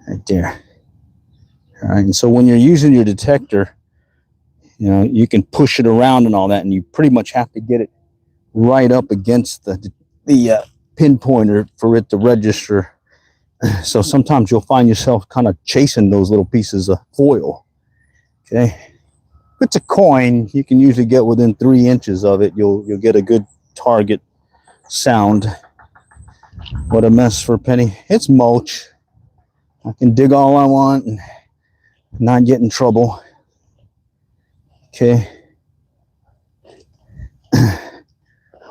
Right there. All right. And so when you're using your detector, you know, you can push it around and all that, and you pretty much have to get it right up against the pinpointer for it to register. So sometimes you'll find yourself kind of chasing those little pieces of foil. Okay. If it's a coin, you can usually get within 3 inches of it. You'll get a good target sound. What a mess for Penny. It's mulch. I can dig all I want and not get in trouble. Okay.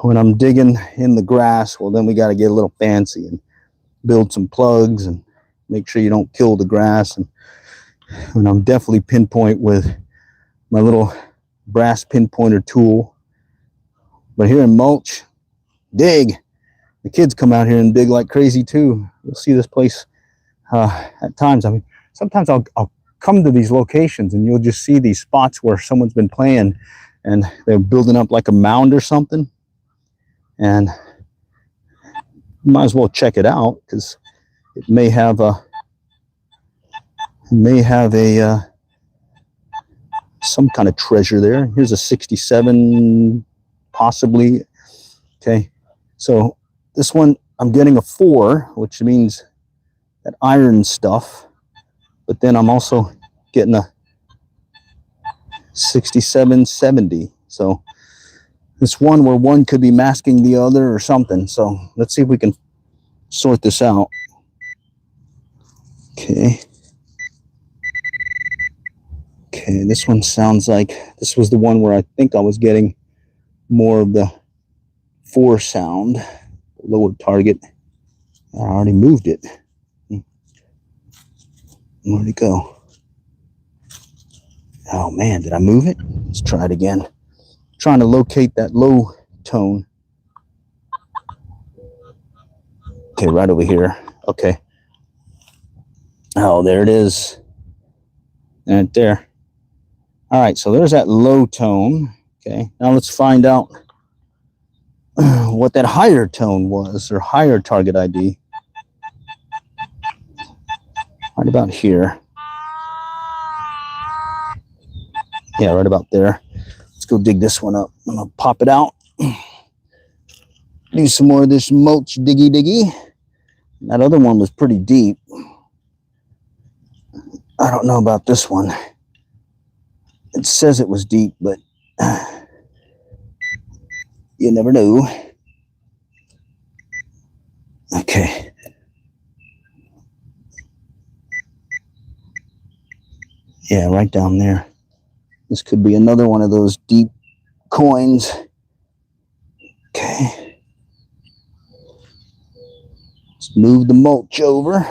When I'm digging in the grass, well, then we got to get a little fancy and build some plugs and make sure you don't kill the grass. And I'm definitely pinpoint with my little brass pinpointer tool. But here in mulch, dig. The kids come out here and dig like crazy too. You'll see this place at times. I mean, sometimes I'll come to these locations and you'll just see these spots where someone's been playing and they're building up like a mound or something. And you might as well check it out because it may have a some kind of treasure there. Here's a 67 possibly. Okay, so this one I'm getting a 4, which means that iron stuff, but then I'm also getting a 6770. So it's one where one could be masking the other or something. So let's see if we can sort this out. Okay. Okay, this one sounds like this was the one where I think I was getting more of the 4 sound, lower target. I already moved it. Where'd it go? Oh man, did I move it? Let's try it again. Trying to locate that low tone. Okay, right over here. Okay. Oh, there it is. Right there. All right, so there's that low tone. Okay, now let's find out what that higher tone was, or higher target ID. Right about here. Yeah, right about there. Let's go dig this one up. I'm gonna pop it out. Do some more of this mulch diggy. That other one was pretty deep. I don't know about this one. It says it was deep, but you never know. Okay. Yeah, right down there. This could be another one of those deep coins. Okay. Let's move the mulch over.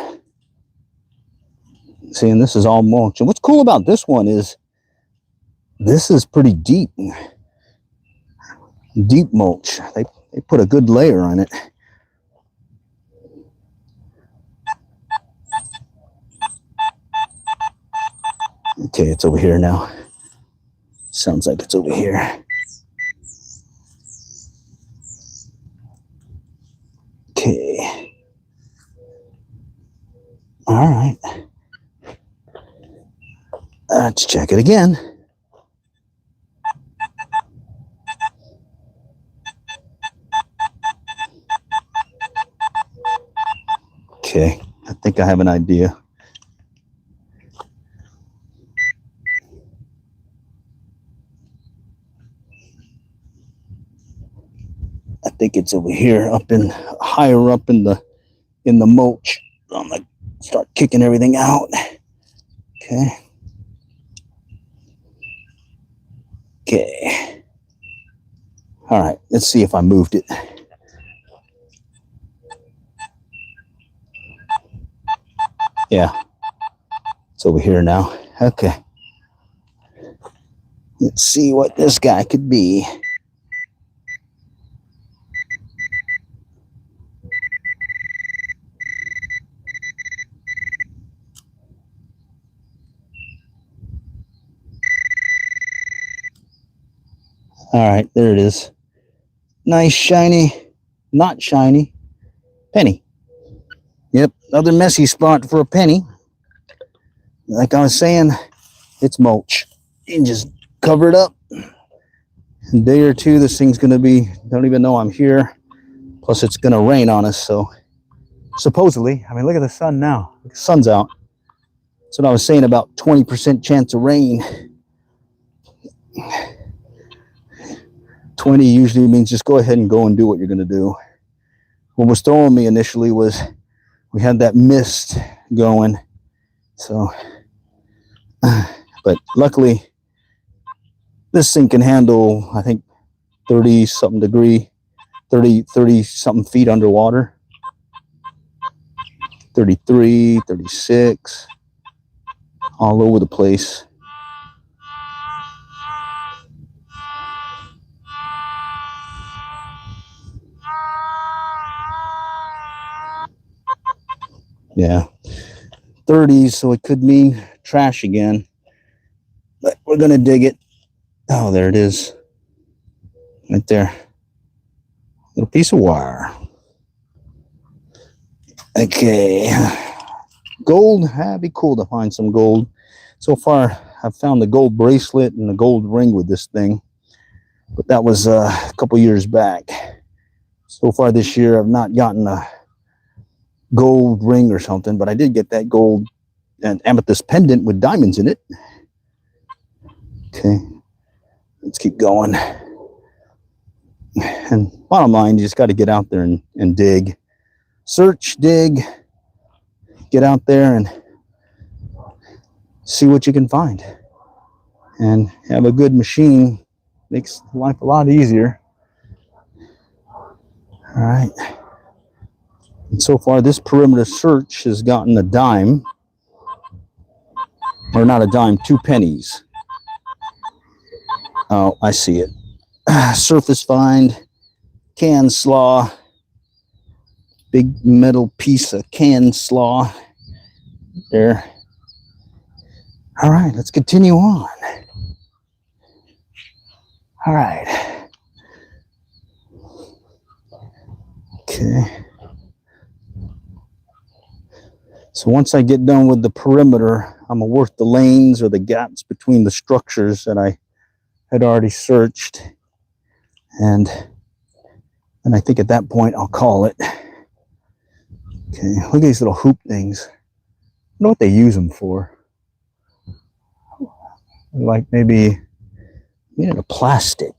See, and this is all mulch. And what's cool about this one is this is pretty deep. Deep mulch. They put a good layer on it. Okay, it's over here now. Sounds like it's over here. Okay. All right. Let's check it again. Okay, I think I have an idea. I think it's over here, higher up in the mulch. I'm gonna start kicking everything out. Okay. Okay. All right, let's see if I moved it. Yeah, it's over here now. Okay. Let's see what this guy could be. All right, there it is. Nice, shiny, not shiny penny. Yep, another messy spot for a penny. Like I was saying, it's mulch. You can just cover it up. In a day or two, this thing's going to be, don't even know I'm here. Plus, it's going to rain on us. So, supposedly, I mean, look at the sun now. The sun's out. That's what I was saying about 20% chance of rain. 20 usually means just go ahead and go and do what you're going to do. What was throwing me initially was we had that mist going. So, but luckily, this thing can handle, I think, 30 something degree, 30 something feet underwater. 33, 36, all over the place. Yeah, 30s, so it could mean trash again. But we're gonna dig it. Oh, there it is. Right there. Little piece of wire. Okay. Gold. That'd be cool to find some gold. So far, I've found the gold bracelet and the gold ring with this thing. But that was a couple years back. So far this year, I've not gotten a gold ring or something, but I did get that gold and amethyst pendant with diamonds in it. Okay, let's keep going. And bottom line, you just got to get out there and dig. Search, dig, get out there and see what you can find. And have a good machine. Makes life a lot easier. All right. And so far, this perimeter search has gotten a dime. Or not a dime, 2 pennies. Oh, I see it. Surface find, can slaw. Big metal piece of can slaw. There. All right, let's continue on. All right. Okay. So once I get done with the perimeter, I'm gonna work the lanes or the gaps between the structures that I had already searched. And I think at that point I'll call it. Okay, look at these little hoop things. I don't know what they use them for. Like maybe made out of plastic.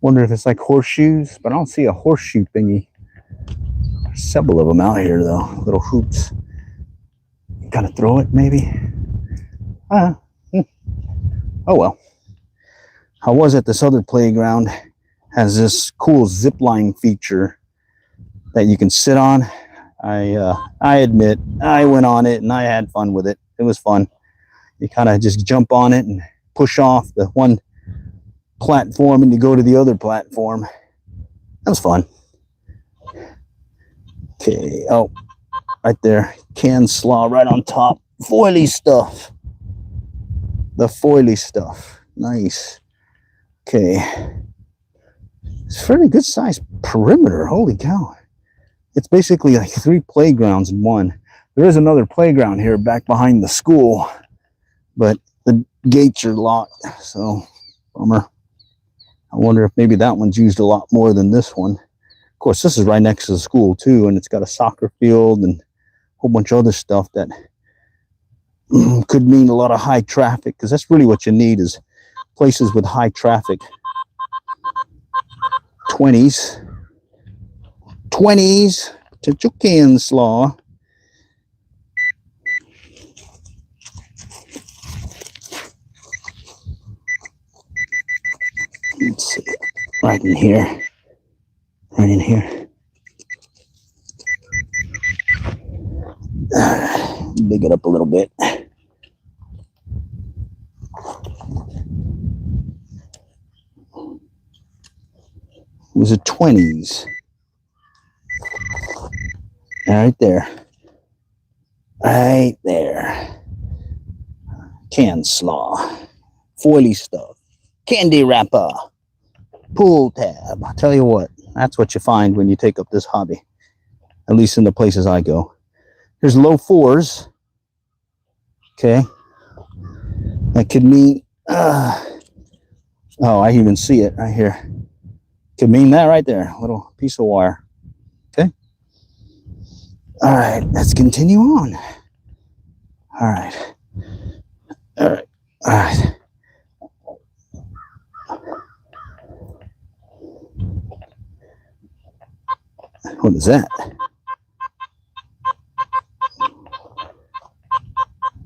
Wonder if it's like horseshoes, but I don't see a horseshoe thingy. There's several of them out here though, little hoops. Gotta throw it maybe. Oh well. I was at this other playground, has this cool zip line feature that you can sit on. I admit I went on it and I had fun with it. It was fun. You kind of just jump on it and push off the one platform and you go to the other platform. That was fun. Okay, oh, right there, can slaw right on top. Foily stuff. The foily stuff. Nice. Okay. It's a fairly good sized perimeter. Holy cow. It's basically like 3 playgrounds in one. There is another playground here back behind the school, but the gates are locked, so bummer. I wonder if maybe that one's used a lot more than this one. Of course, this is right next to the school too, and it's got a soccer field and a whole bunch of other stuff that could mean a lot of high traffic, because that's really what you need is places with high traffic. 20s, potential can slaw. Let's see, right in here. Right in here. Big it up a little bit. It was a 20s. Right there. Right there. Can slaw. Foily stuff. candy wrapper, pull tab. I tell you what, that's what you find when you take up this hobby, at least in the places I go. Here's low fours. Okay, that could mean, oh, I even see it right here. Could mean that right there, a little piece of wire. Okay. All right, let's continue on. All right. All right. All right. What is that?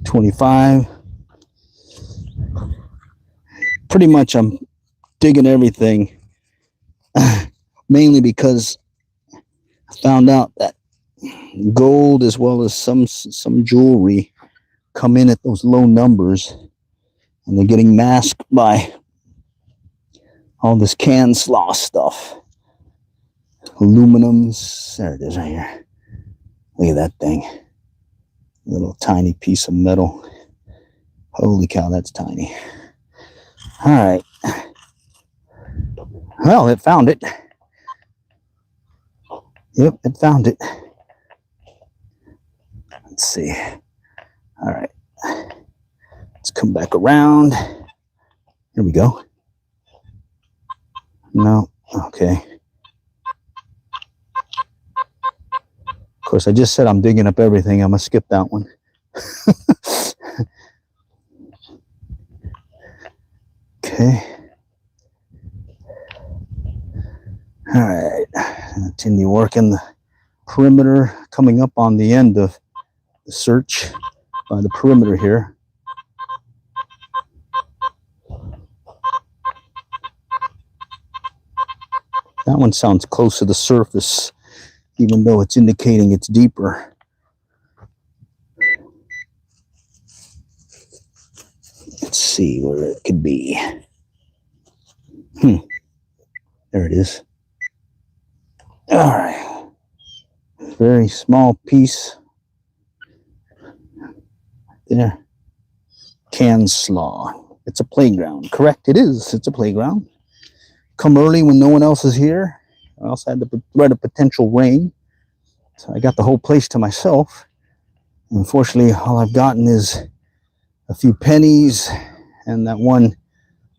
25. Pretty much I'm digging everything, mainly because I found out that gold as well as some jewelry come in at those low numbers, and they're getting masked by all this can slaw stuff. Aluminums. There it is right here. Look at that thing. Little tiny piece of metal. Holy cow, that's tiny. All right. Well, it found it. Yep, it found it. Let's see. All right. Let's come back around. Here we go. No. Okay. Of course, I just said I'm digging up everything. I'm going to skip that one. Okay. All right. Continue working the perimeter, coming up on the end of the search by the perimeter here. That one sounds close to the surface, even though it's indicating it's deeper. Let's see where it could be. There it is. All right. Very small piece. There. Can slaw. It's a playground. Correct, it is. It's a playground. Come early when no one else is here. I also had the threat of potential rain, so I got the whole place to myself. Unfortunately, all I've gotten is a few pennies and that one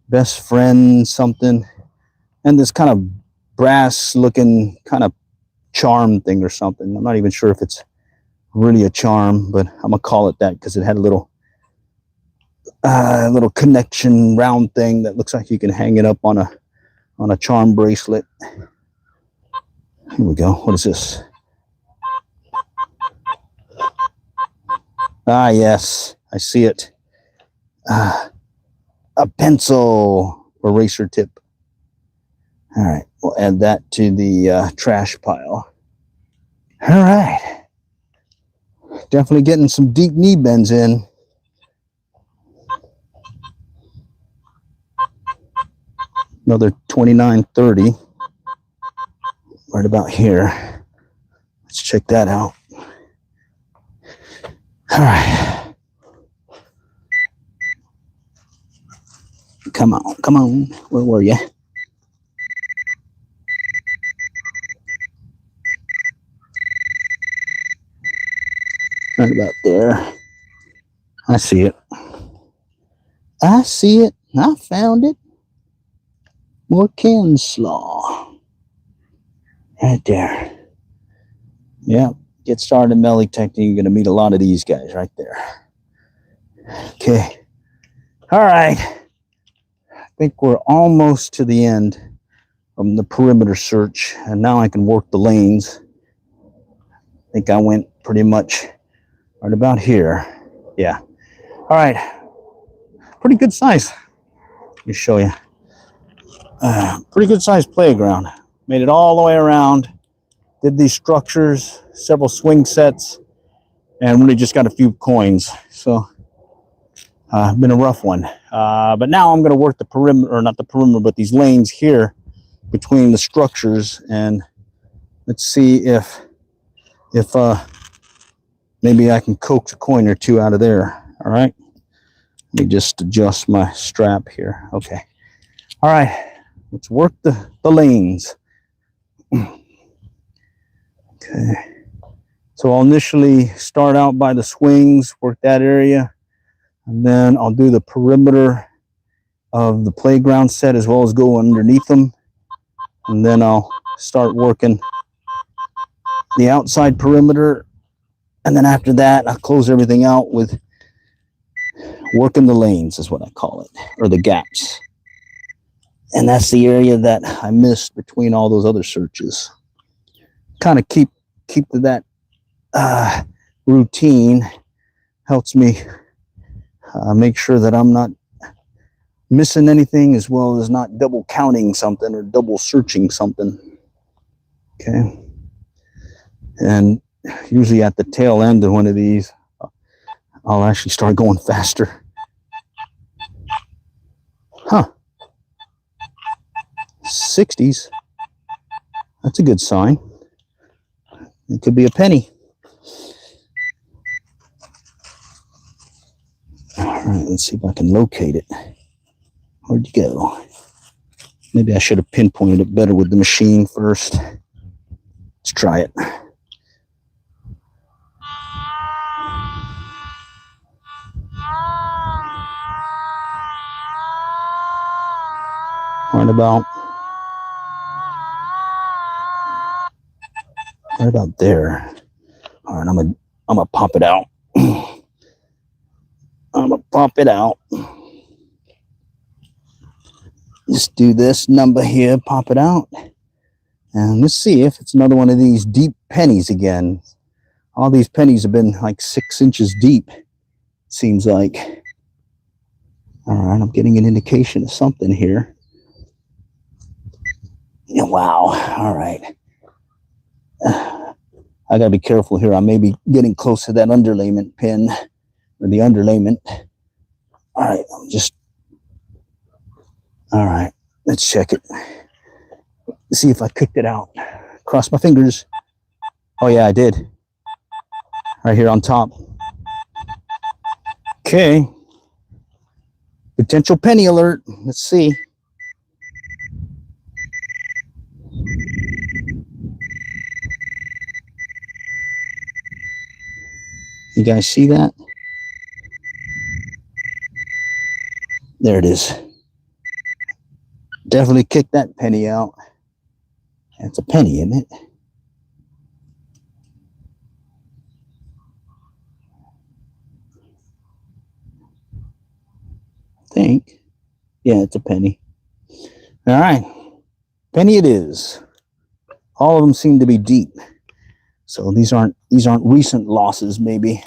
best friend something, and this kind of brass looking kind of charm thing or something. I'm not even sure if it's really a charm, but I'm gonna call it that because it had a little connection round thing that looks like you can hang it up on a charm bracelet. Here we go. What is this? Ah, yes, I see it. A pencil eraser tip. All right, we'll add that to the trash pile. All right. Definitely getting some deep knee bends in. Another 2930. Right about here. Let's check that out. All right. Come on, come on. Where were you? Right about there. I see it. I see it. I found it. More can slaw. Right there. Yeah. Get started in melee technique. You're going to meet a lot of these guys right there. Okay. All right. I think we're almost to the end of the perimeter search, and now I can work the lanes. I think I went pretty much right about here. Yeah. All right. Pretty good size. Let me show you. Pretty good size playground. Made it all the way around. Did these structures, several swing sets, and really just got a few coins. So, been a rough one. But now I'm going to work the perimeter, or not the perimeter, but these lanes here between the structures, and let's see if maybe I can coax a coin or two out of there. All right. Let me just adjust my strap here. Okay. All right, let's work the lanes. Okay. So I'll initially start out by the swings, work that area, and then I'll do the perimeter of the playground set as well as go underneath them. And then I'll start working the outside perimeter. And then after that, I'll close everything out with working the lanes is what I call it, or the gaps. And that's the area that I missed between all those other searches. Kind of keep to that routine helps me make sure that I'm not missing anything, as well as not double counting something or double searching something. Okay. And usually at the tail end of one of these, I'll actually start going faster. Huh. 60s. That's a good sign. It could be a penny. All right, let's see if I can locate it. Where'd you go? Maybe I should have pinpointed it better with the machine first. Let's try it. Right about there. All right, I'm gonna pop it out. I'm gonna pop it out. Just do this number here, pop it out. And let's see if it's another one of these deep pennies again. All these pennies have been like 6 inches deep, seems like. All right, I'm getting an indication of something here. Yeah, wow, all right. I gotta be careful here. I may be getting close to that underlayment pin, or the underlayment. All right, all right, let's check it. Let's see if I picked it out. Cross my fingers. Oh yeah, I did. Right here on top. Okay. Potential penny alert. Let's see. You guys see that? There it is. Definitely kicked that penny out. It's a penny, isn't it? I think. Yeah, it's a penny. All right. Penny it is. All of them seem to be deep. So these aren't recent losses, maybe.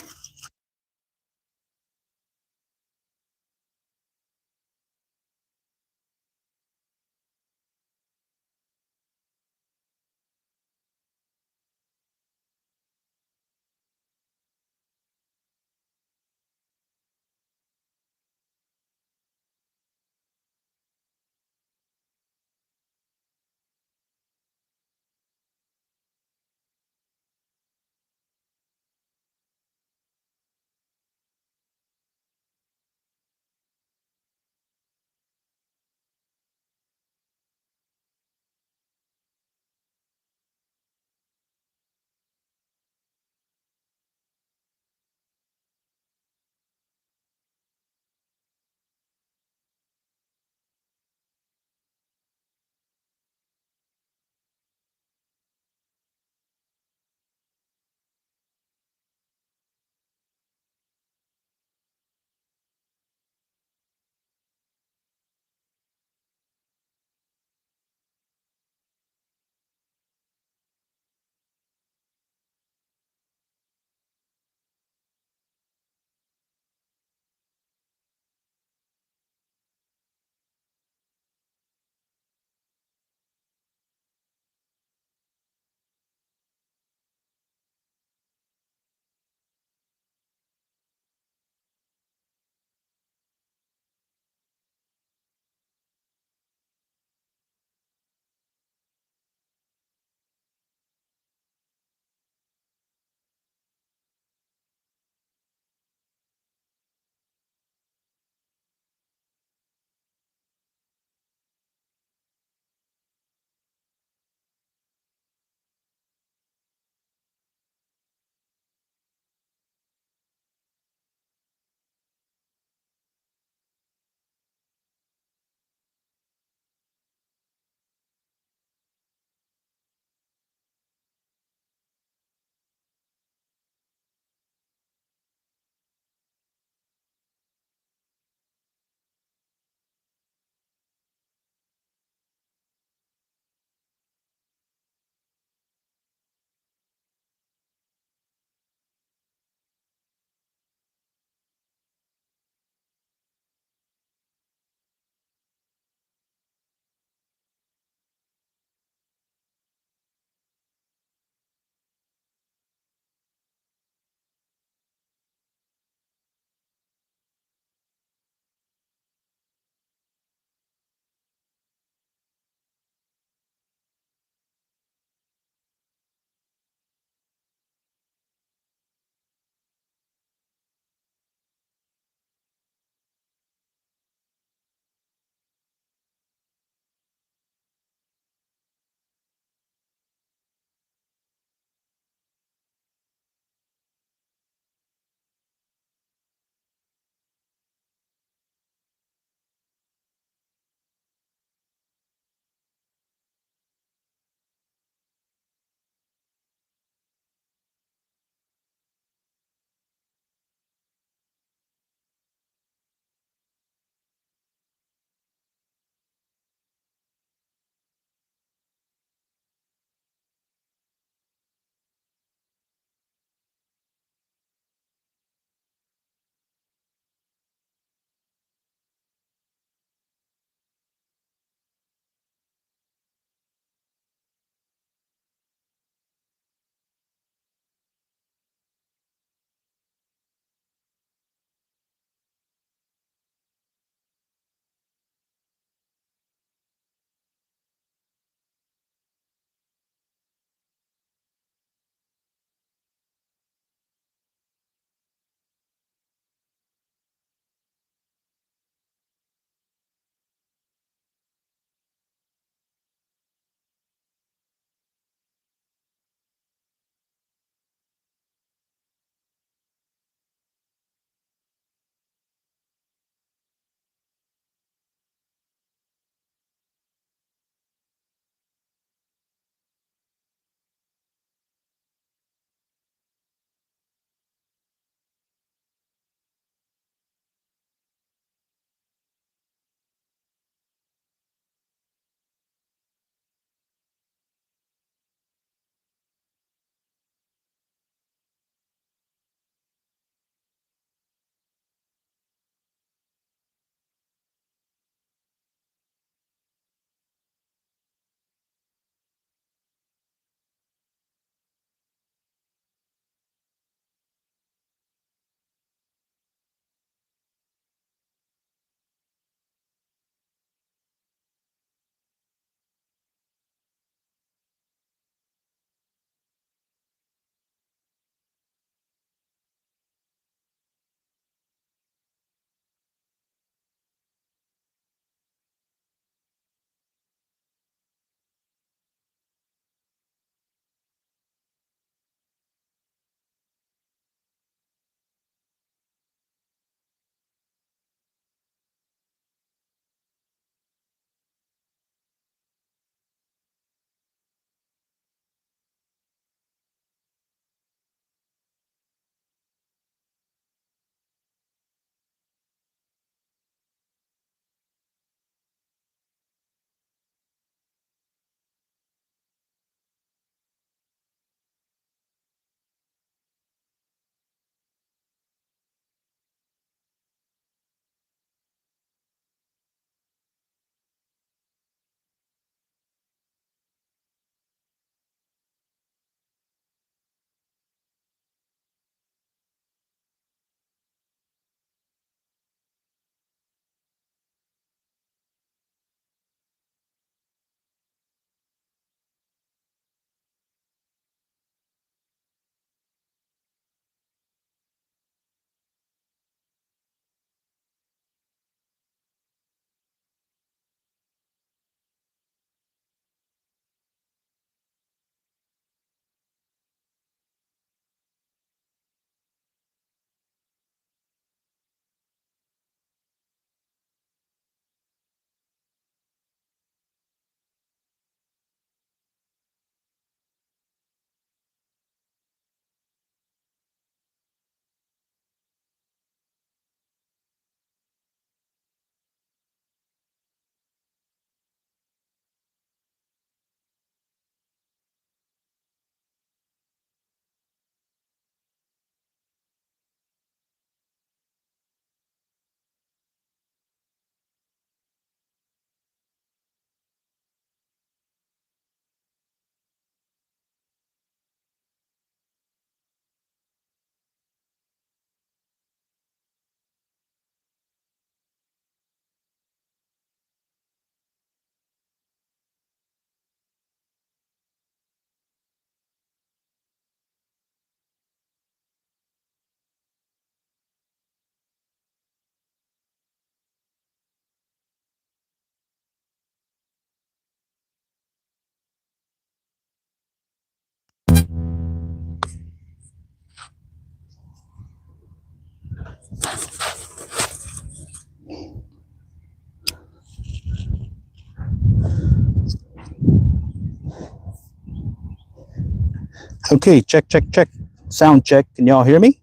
Okay, check, check, check. Sound check. Can y'all hear me?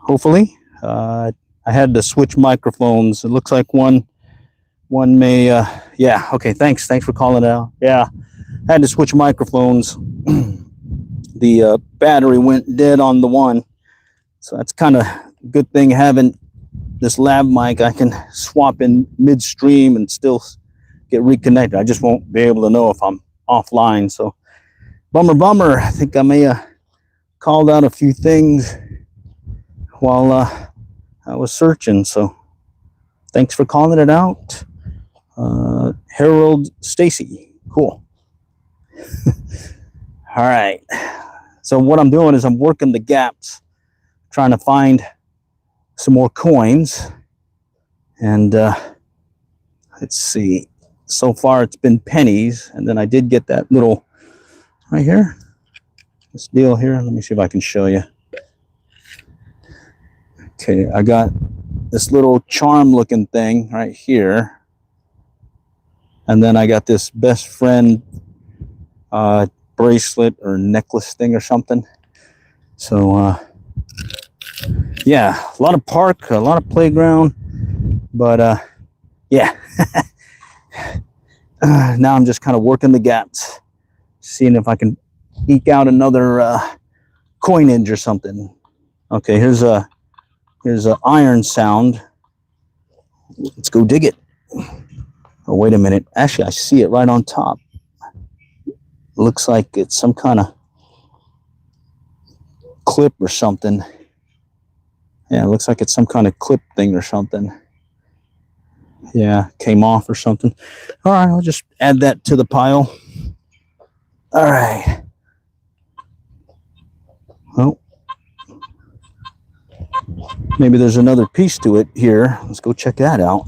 Hopefully. I had to switch microphones. It looks like one may, yeah, okay, thanks for calling it out. Yeah, I had to switch microphones. The battery went dead on the one. So that's kind of a good thing having this lav mic. I can swap in midstream and still get reconnected. I just won't be able to know if I'm offline. So bummer. I think I may have called out a few things while I was searching. So thanks for calling it out. Harold Stacy. Cool. All right. So what I'm doing is I'm working the gaps, trying to find some more coins. And let's see. So far it's been pennies. And then I did get that little right here. This deal here. Let me see if I can show you. Okay, I got this little charm looking thing right here. And then I got this best friend bracelet or necklace thing or something. So yeah, a lot of park, a lot of playground, but yeah. Now I'm just kind of working the gaps, seeing if I can eke out another coinage or something. Okay, here's a iron sound. Let's go dig it. Oh, wait a minute. Actually, I see it right on top. Looks like it's some kind of clip or something. Yeah, it looks like it's some kind of clip thing or something. Yeah, came off or something. All right, I'll just add that to the pile. All right. Well, maybe there's another piece to it here. Let's go check that out.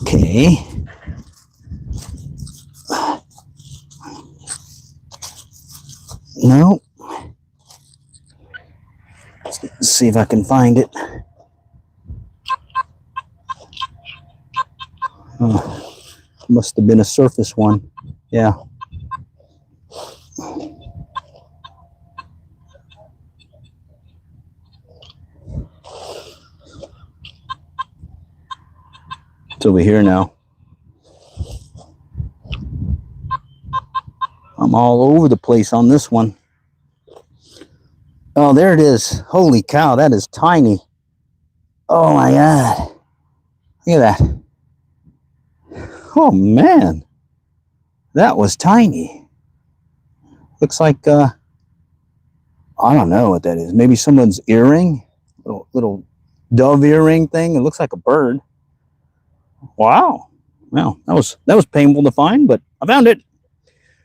Okay. No. Let's see if I can find it. Oh, must have been a surface one. Yeah. It's over here now. I'm all over the place on this one. Oh, there it is. Holy cow, that is tiny. Oh my God. Look at that. Oh man. That was tiny. Looks like, I don't know what that is. Maybe someone's earring? Little dove earring thing. It looks like a bird. Wow. Well, that was painful to find, but I found it.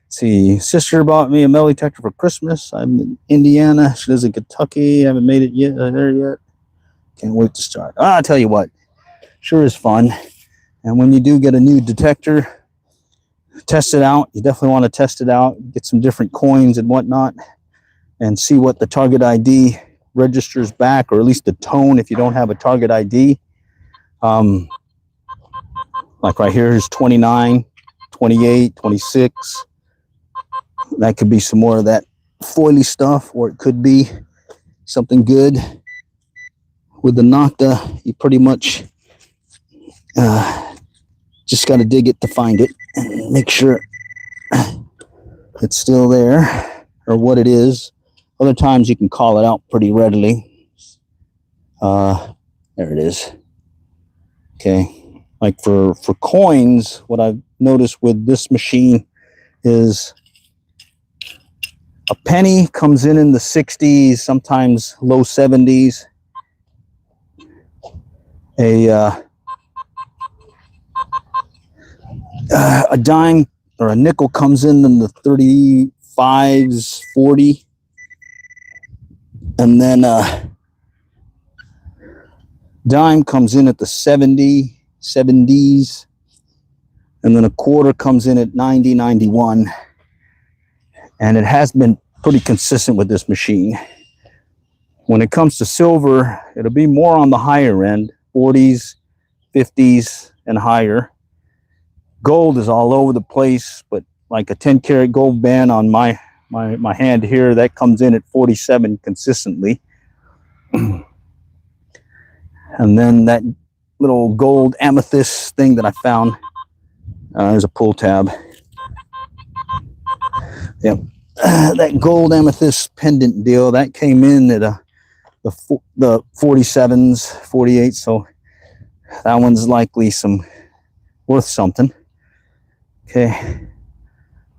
Let's see. Sister bought me a metal detector for Christmas. I'm in Indiana. She lives in Kentucky. I haven't made it yet there yet. Can't wait to start. I'll tell you what. Sure is fun. And when you do get a new detector, test it out. You definitely want to test it out. Get some different coins and whatnot, and see what the target ID registers back, or at least the tone if you don't have a target ID. Like right here is 29, 28, 26. That could be some more of that foily stuff, or it could be something good. With the Nocta, you pretty much just got to dig it to find it and make sure it's still there, or what it is. Other times you can call it out pretty readily. There it is. Okay. Like for coins, what I've noticed with this machine is a penny comes in the 60s, sometimes low 70s. A dime or a nickel comes in the 35s, 40. And then dime comes in at the 70s. And then a quarter comes in at 90, 91. and it has been pretty consistent with this machine. When it comes to silver, it'll be more on the higher end, 40s, 50s, and higher. Gold is all over the place, but like a 10 karat gold band on my hand here, that comes in at 47 consistently. And then that little gold amethyst thing that I found, there's a pull tab. Yep. That gold amethyst pendant deal, that came in at the 47s, 48s, so that one's likely worth something. Okay.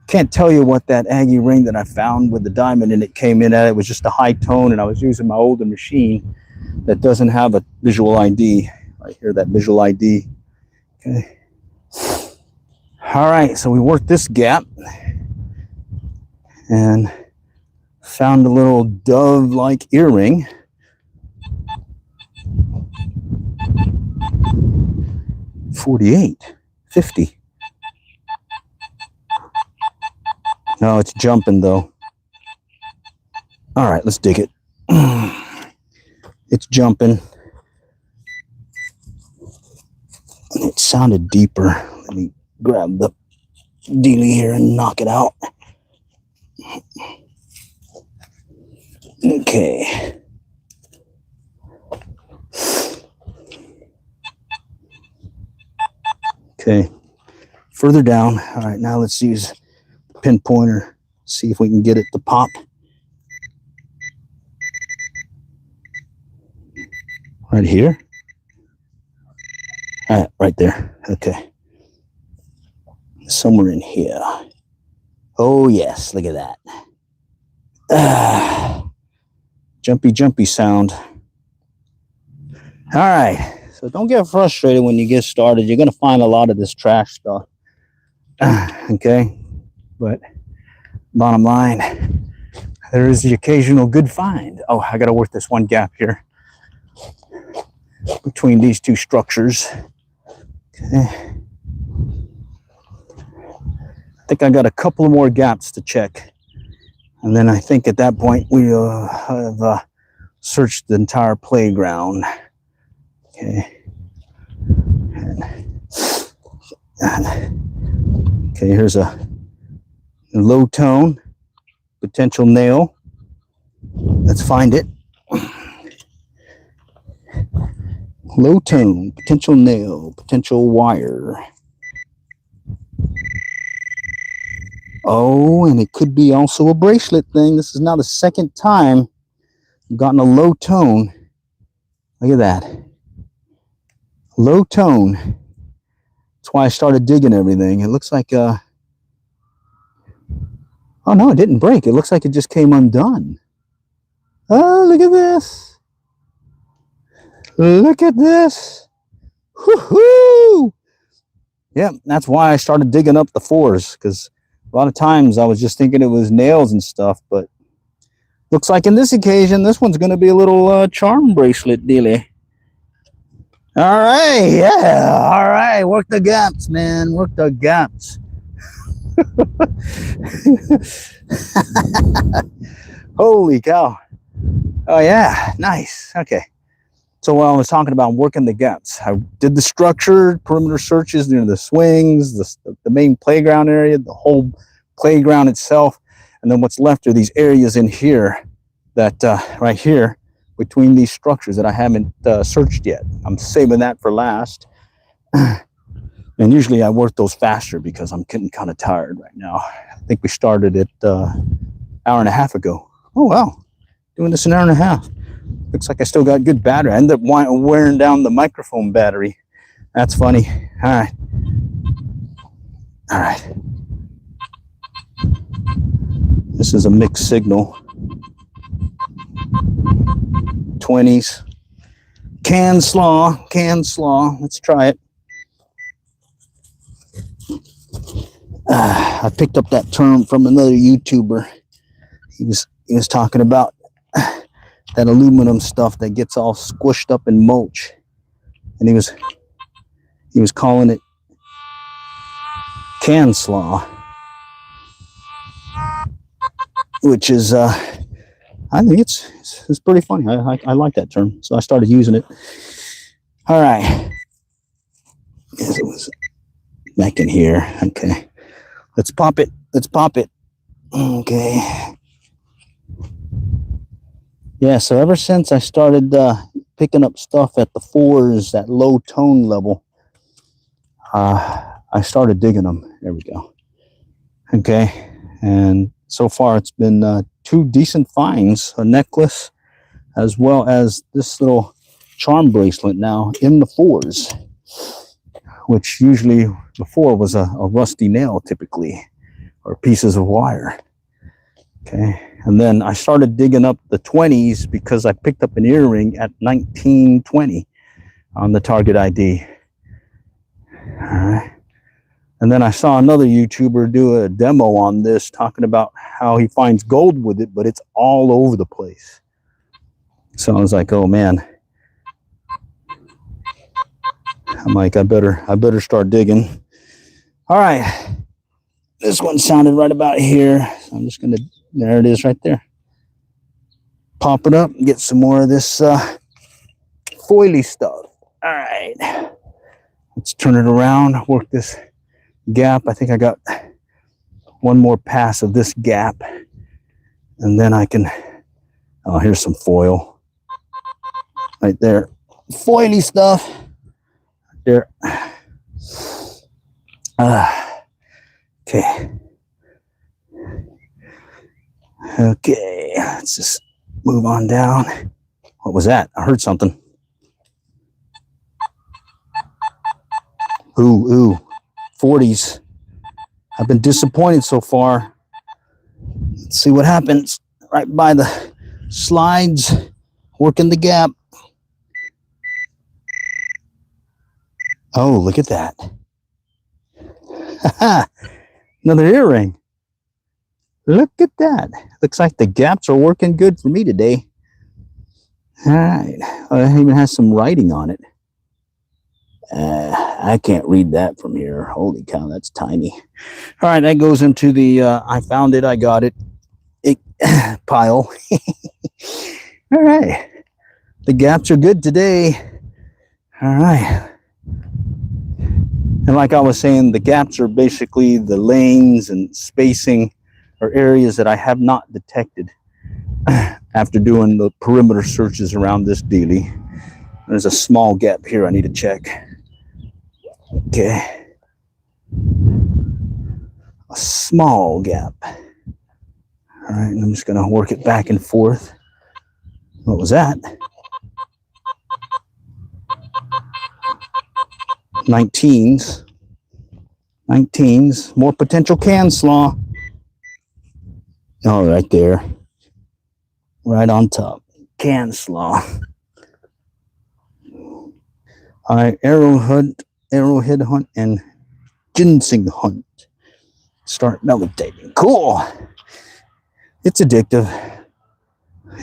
Can't tell you what that Aggie ring that I found with the diamond in it came in at. It was just a high tone, and I was using my older machine that doesn't have a visual ID. Right here, that visual ID. Okay. All right, so we worked this gap and found a little dove-like earring. $48, $50. No, it's jumping though. All right, let's dig it. It's jumping. It sounded deeper. Let me grab the dealie here and knock it out. Okay. Okay. Further down. All right, now let's use the pinpointer. See if we can get it to pop. Right here. All right, right there. Okay. Somewhere in here. Oh, yes. Look at that. Jumpy sound. All right. So don't get frustrated when you get started. You're going to find a lot of this trash stuff. Okay. But bottom line, there is the occasional good find. Oh, I got to work this one gap here between these two structures. Okay. I think I got a couple more gaps to check. And then I think at that point we'll have searched the entire playground. Okay. Okay, here's a low tone, potential nail. Let's find it. Low tone, potential nail, potential wire. Oh, and it could be also a bracelet thing. This is now the second time I've gotten a low tone. Look at that. Low tone. That's why I started digging everything. It looks like oh no, it didn't break. It looks like it just came undone. Oh, look at this. Look at this. Woohoo! Yep, that's why I started digging up the fours, because a lot of times I was just thinking it was nails and stuff, but looks like in this occasion, this one's going to be a little charm bracelet dealie. All right, yeah, all right. Work the gaps, man. Work the gaps. Holy cow. Oh, yeah, nice. Okay. So while I was talking about working the gaps, I did the structured perimeter searches near the swings, the main playground area, the whole playground itself. And then what's left are these areas in here that right here between these structures that I haven't searched yet. I'm saving that for last. And usually I work those faster because I'm getting kind of tired right now. I think we started it hour and a half ago. Oh, wow. Doing this an hour and a half. Looks like I still got good battery. I ended up wearing down the microphone battery. That's funny. All right. All right. This is a mixed signal. 20s. Can slaw. Let's try it. I picked up that term from another YouTuber. He was talking about that aluminum stuff that gets all squished up in mulch, and he was calling it can slaw. which is, I think it's pretty funny. I like that term. So I started using it. All right. Yes, it was back in here. Okay. Let's pop it. Let's pop it. Okay. Yeah, so ever since I started picking up stuff at the 4s, that low tone level, I started digging them. There we go. Okay. And so far it's been 2 decent finds, a necklace as well as this little charm bracelet now in the 4s, which usually before was a rusty nail typically, or pieces of wire. Okay. And then I started digging up the 20s because I picked up an earring at 1920 on the Target ID. All right. And then I saw another YouTuber do a demo on this, talking about how he finds gold with it, but it's all over the place. So I was like, oh man. I'm like, I better start digging. All right. This one sounded right about here. So I'm just gonna, there it is right there. Pop it up and get some more of this foily stuff. All right. Let's turn it around, work this gap. I think I got one more pass of this gap, and then I can, oh, here's some foil right there. Foily stuff there. Okay. Okay, let's just move on down. What was that? I heard something. Ooh, 40s. I've been disappointed so far. Let's see what happens. Right by the slides, working the gap. Oh, look at that. Another earring. Look at that. Looks like the gaps are working good for me today. All right. It even has some writing on it. I can't read that from here. Holy cow, that's tiny. All right, that goes into the I found it, I got it pile. All right. The gaps are good today. All right. And like I was saying, the gaps are basically the lanes and spacing or areas that I have not detected after doing the perimeter searches around this dealie. There's a small gap here I need to check. Okay. A small gap. All right, and I'm just going to work it back and forth. What was that? 19s. 19s. More potential can slaw. Oh, right there. Right on top. Can slaw. All right, arrowhead hunt, and ginseng hunt. Start meditating. Cool. It's addictive.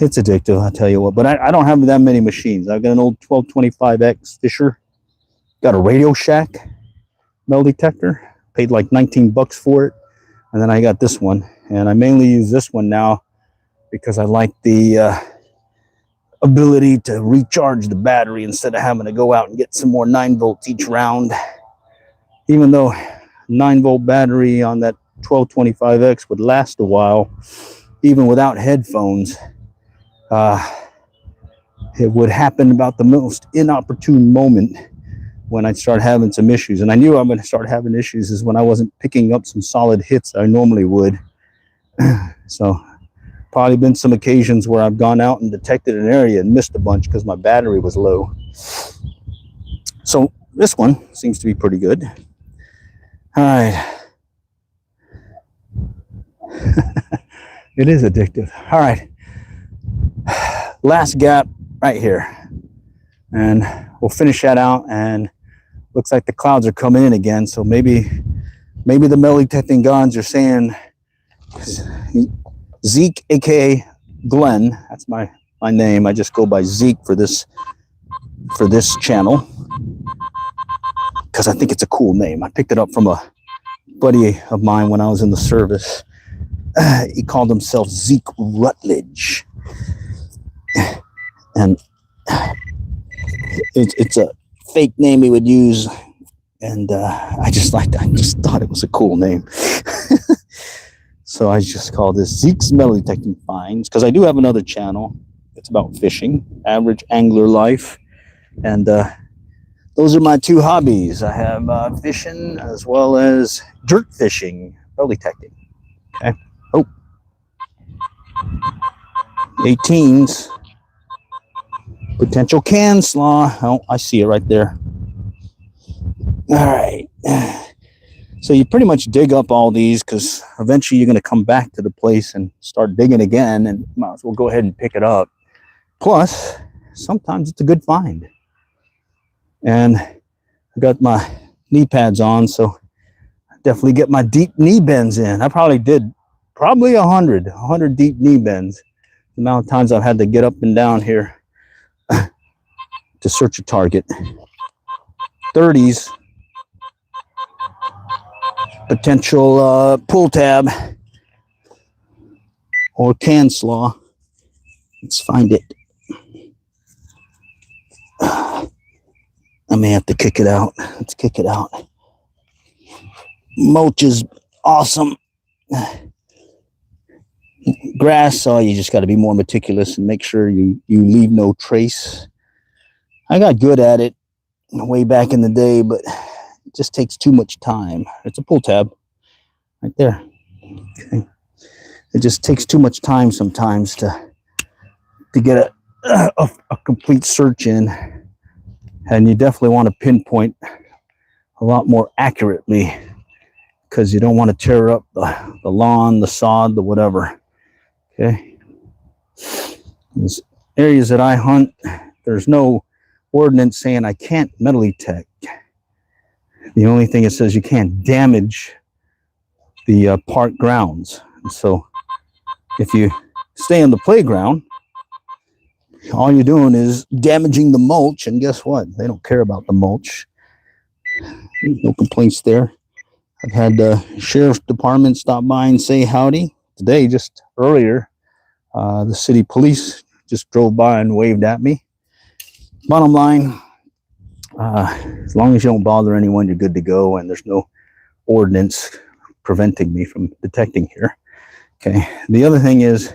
It's addictive, I'll tell you what. But I don't have that many machines. I've got an old 1225X Fisher. Got a Radio Shack metal detector. Paid like 19 bucks for it. And then I got this one. And I mainly use this one now because I like the ability to recharge the battery instead of having to go out and get some more 9 volts each round. Even though 9-volt battery on that 1225X would last a while, even without headphones, it would happen about the most inopportune moment when I'd start having some issues. And I knew I'm going to start having issues is when I wasn't picking up some solid hits I normally would. So probably been some occasions where I've gone out and detected an area and missed a bunch because my battery was low. So this one seems to be pretty good. All right. It is addictive. All right. Last gap right here. And we'll finish that out. And looks like the clouds are coming in again. So maybe the metal detecting gods are saying Zeke, aka Glenn. That's my name. I just go by Zeke for this channel because I think it's a cool name. I picked it up from a buddy of mine when I was in the service. he called himself Zeke Rutledge, and it's a fake name he would use, and I just thought it was a cool name. So I just call this Zeke's Metal Detecting Finds, because I do have another channel. It's about fishing, average angler life, and those are my two hobbies. I have fishing as well as dirt fishing, metal detecting. Okay. Oh, 18s. Potential can slaw. Oh, I see it right there. All right. So you pretty much dig up all these, because eventually you're going to come back to the place and start digging again, and might as well go ahead and pick it up. Plus, sometimes it's a good find. And I got my knee pads on, so I definitely get my deep knee bends in. I probably did 100 deep knee bends. The amount of times I've had to get up and down here to search a target. 30s. Potential pull tab or can slaw. Let's find it. I may have to kick it out. Let's kick it out. Mulch is awesome. Grass, oh, you just got to be more meticulous and make sure you leave no trace. I got good at it way back in the day, but it just takes too much time. It's a pull tab right there. Okay. It just takes too much time sometimes to get a complete search in, and you definitely want to pinpoint a lot more accurately, because you don't want to tear up the lawn, the sod, the whatever. Okay. These areas that I hunt, there's no ordinance saying I can't metal detect. The only thing it says you can't damage the park grounds. And so if you stay on the playground, all you're doing is damaging the mulch, and guess what? They don't care about the mulch. No complaints there. I've had the sheriff's department stop by and say howdy. Today, just earlier, the city police just drove by and waved at me. Bottom line, as long as you don't bother anyone, you're good to go, and there's no ordinance preventing me from detecting here. Okay. The other thing is,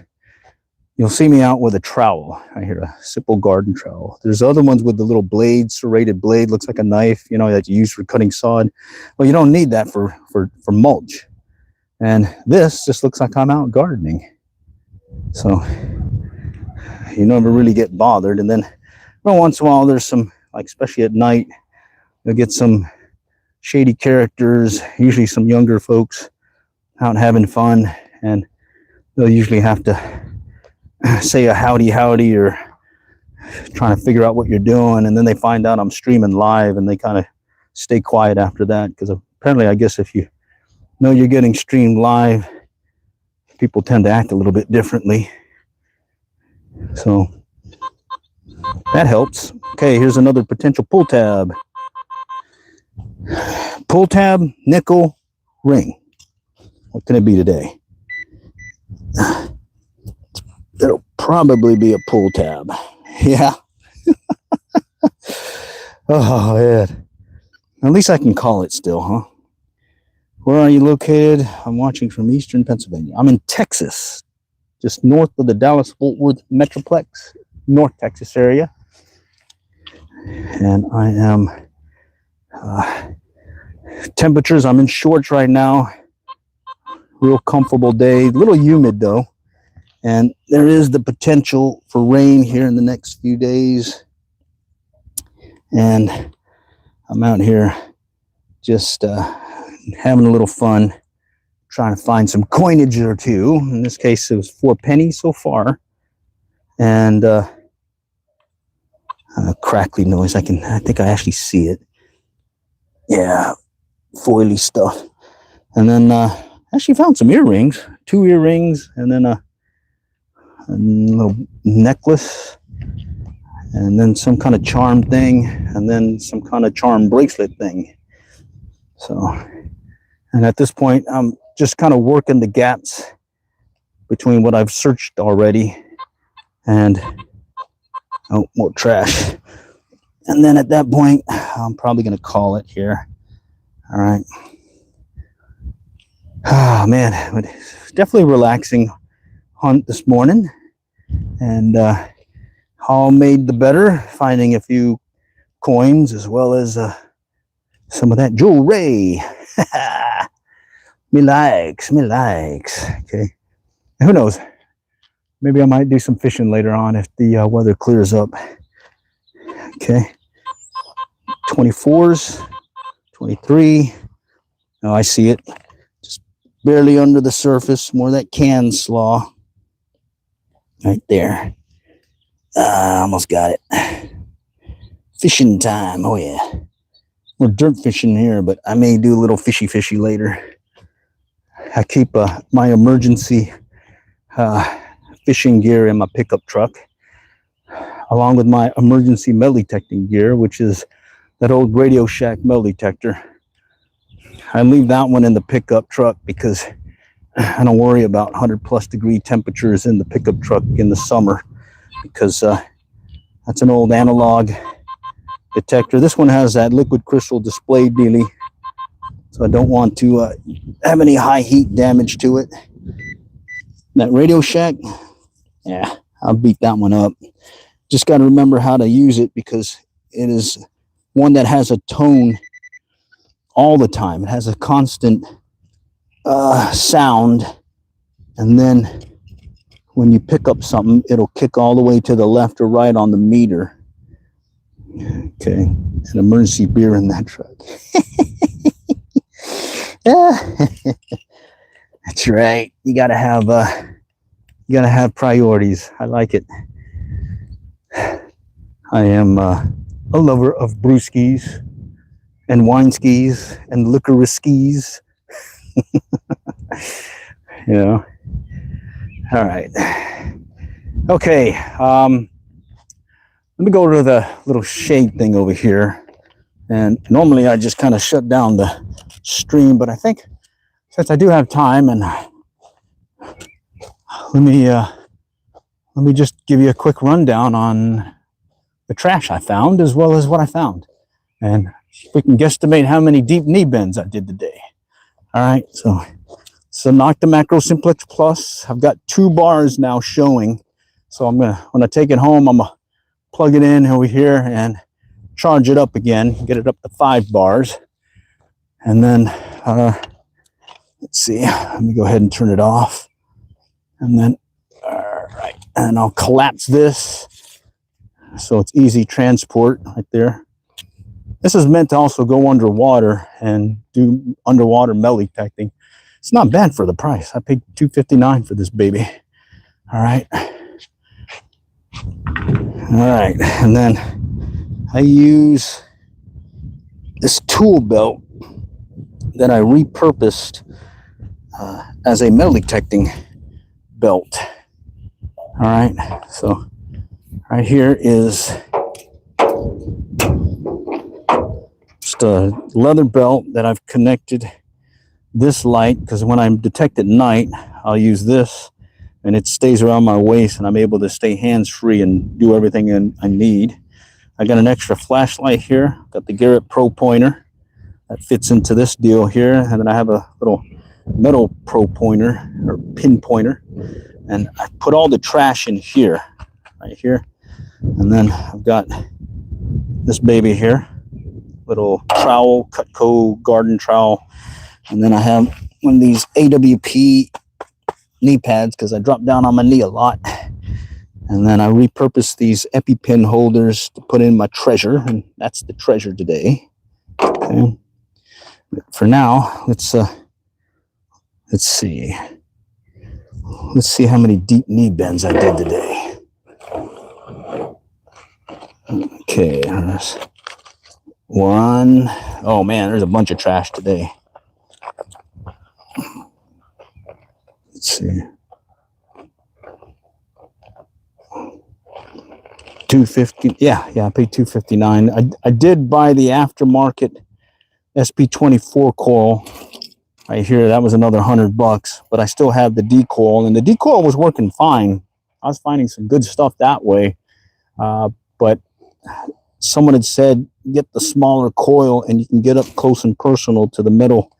you'll see me out with a trowel. I hear a simple garden trowel. There's other ones with the little blade, serrated blade, looks like a knife, you know, that you use for cutting sod. Well, you don't need that for mulch. And this just looks like I'm out gardening. So you never really get bothered. And then well, once in a while, there's some, like especially at night, you'll get some shady characters, usually some younger folks out having fun, and they'll usually have to say a howdy or trying to figure out what you're doing, and then they find out I'm streaming live, and they kind of stay quiet after that, because apparently I guess if you know you're getting streamed live, people tend to act a little bit differently. So that helps. Okay, here's another potential pull tab. Pull tab, nickel, ring. What can it be today? It'll probably be a pull tab. Yeah. Oh, man. At least I can call it still, huh? Where are you located? I'm watching from eastern Pennsylvania. I'm in Texas, just north of the Dallas-Fort Worth Metroplex, North Texas area. And I am, temperatures, I'm in shorts right now. Real comfortable day, a little humid though. And there is the potential for rain here in the next few days. And I'm out here just having a little fun, trying to find some coinage or two. In this case, it was 4 pennies so far. And crackly noise. I think I actually see it. Yeah, foily stuff. And then actually found some earrings, 2 earrings, and then a little necklace, and then some kind of charm thing, and then some kind of charm bracelet thing. So, and at this point, I'm just kind of working the gaps between what I've searched already and, oh, more trash. And then at that point, I'm probably going to call it here. All right. Oh, man, definitely relaxing hunt this morning. And all made the better, finding a few coins as well as some of that jewelry. me likes. Okay. And who knows? Maybe I might do some fishing later on if the weather clears up. Okay. 24s, 23. Oh, I see it. Just barely under the surface. More of that can slaw. Right there. Almost got it. Fishing time. Oh, yeah. We're dirt fishing here, but I may do a little fishy later. I keep my emergency fishing gear in my pickup truck, along with my emergency metal detecting gear, which is that old Radio Shack metal detector. I leave that one in the pickup truck because I don't worry about 100+ degree temperatures in the pickup truck in the summer, because that's an old analog detector. This one has that liquid crystal display dealie, so I don't want to have any high heat damage to it. That Radio Shack, yeah, I'll beat that one up. Just got to remember how to use it, because it is one that has a tone all the time. It has a constant sound, and then when you pick up something, it'll kick all the way to the left or right on the meter. Okay, an emergency beer in that truck. Yeah, that's right. You gotta have priorities. I like it. I am a lover of brewskis and wine skis and liquor skis. Yeah. All right. Okay. Let me go to the little shade thing over here. And normally I just kind of shut down the stream, but I think since I do have time, and let me just give you a quick rundown on the trash I found as well as what I found, and we can guesstimate how many deep knee bends I did today. All right, so knock the Macro Simplex Plus. I've got 2 bars now showing, so I'm gonna, when I take it home, I'm gonna plug it in over here and charge it up again, get it up to 5 bars, and then let's see. Let me go ahead and turn it off, and then all right, and I'll collapse this so it's easy transport right there. This is meant to also go underwater and do underwater metal detecting. It's not bad for the price. I paid $259 for this baby. All right. All right. And then I use this tool belt that I repurposed as a metal detecting belt. All right. So right here is just a leather belt that I've connected this light, because when I detect at night, I'll use this and it stays around my waist and I'm able to stay hands-free and do everything I need. I got an extra flashlight here, got the Garrett Pro pointer that fits into this deal here, and then I have a little metal pro pointer or pin pointer, and I put all the trash in here, right here. And then I've got this baby here, little trowel, Cutco garden trowel. And then I have one of these AWP knee pads, because I drop down on my knee a lot. And then I repurposed these EpiPen holders to put in my treasure, and that's the treasure today. Okay. For now, let's see. Let's see how many deep knee bends I did today. Okay, there's 1. Oh man, there's a bunch of trash today. Let's see. 250. Yeah, I paid $259. I did buy the aftermarket SP24 coil right here. That was another $100, but I still have the decoil, and the decoil was working fine. I was finding some good stuff that way, but someone had said get the smaller coil and you can get up close and personal to the metal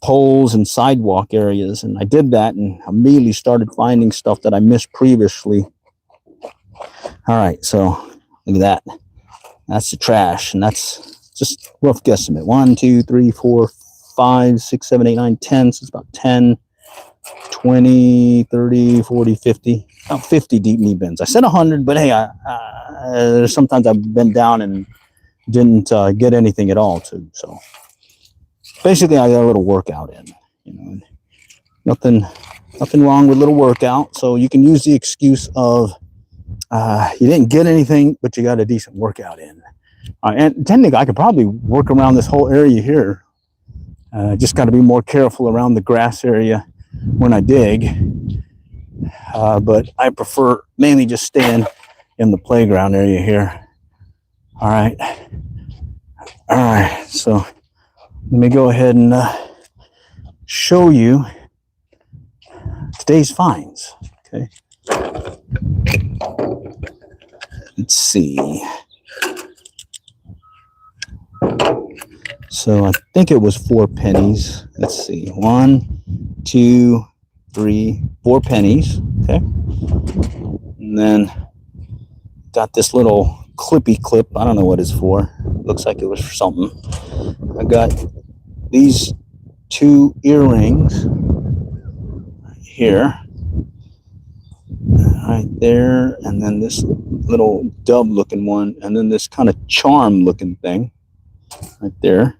poles and sidewalk areas, and I did that and immediately started finding stuff that I missed previously. All right, so look at that. That's the trash, and that's just rough guesstimate. 1, 2, 3, 4, 5, 6, 7, 8, 9, 10. So it's about 10, 20, 30, 40, 50. About 50 deep knee bends. I said 100, but hey, sometimes I've been down and didn't get anything at all too. So basically, I got a little workout in. You know, nothing wrong with a little workout. So you can use the excuse of you didn't get anything, but you got a decent workout in. And technically, I could probably work around this whole area here. Just got to be more careful around the grass area when I dig. But I prefer mainly just staying in the playground area here. All right. So let me go ahead and show you today's finds. Okay. Let's see. So I think it was 4 pennies. Let's see. 1, 2, 3, 4 pennies. Okay. And then got this little clippy clip. I don't know what it's for. Looks like it was for something. I got these 2 earrings right here. Right there. And then this little dove looking one. And then this kind of charm looking thing right there.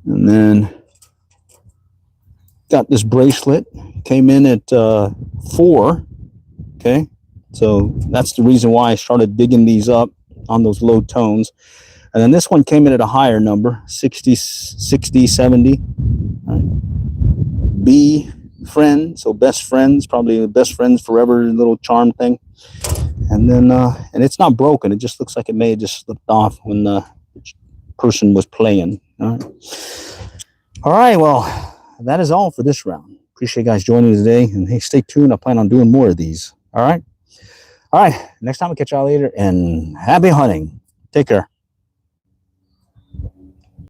And then got this bracelet. Came in at 4. Okay. So that's the reason why I started digging these up on those low tones. And then this one came in at a higher number, 60, 70. Right. B friend, so best friends, probably the best friends forever little charm thing. And then, and it's not broken. It just looks like it may have just slipped off when the person was playing. All right, well, that is all for this round. Appreciate you guys joining me today. And hey, stay tuned. I plan on doing more of these. All right. Next time I'll catch y'all later, and happy hunting. Take care.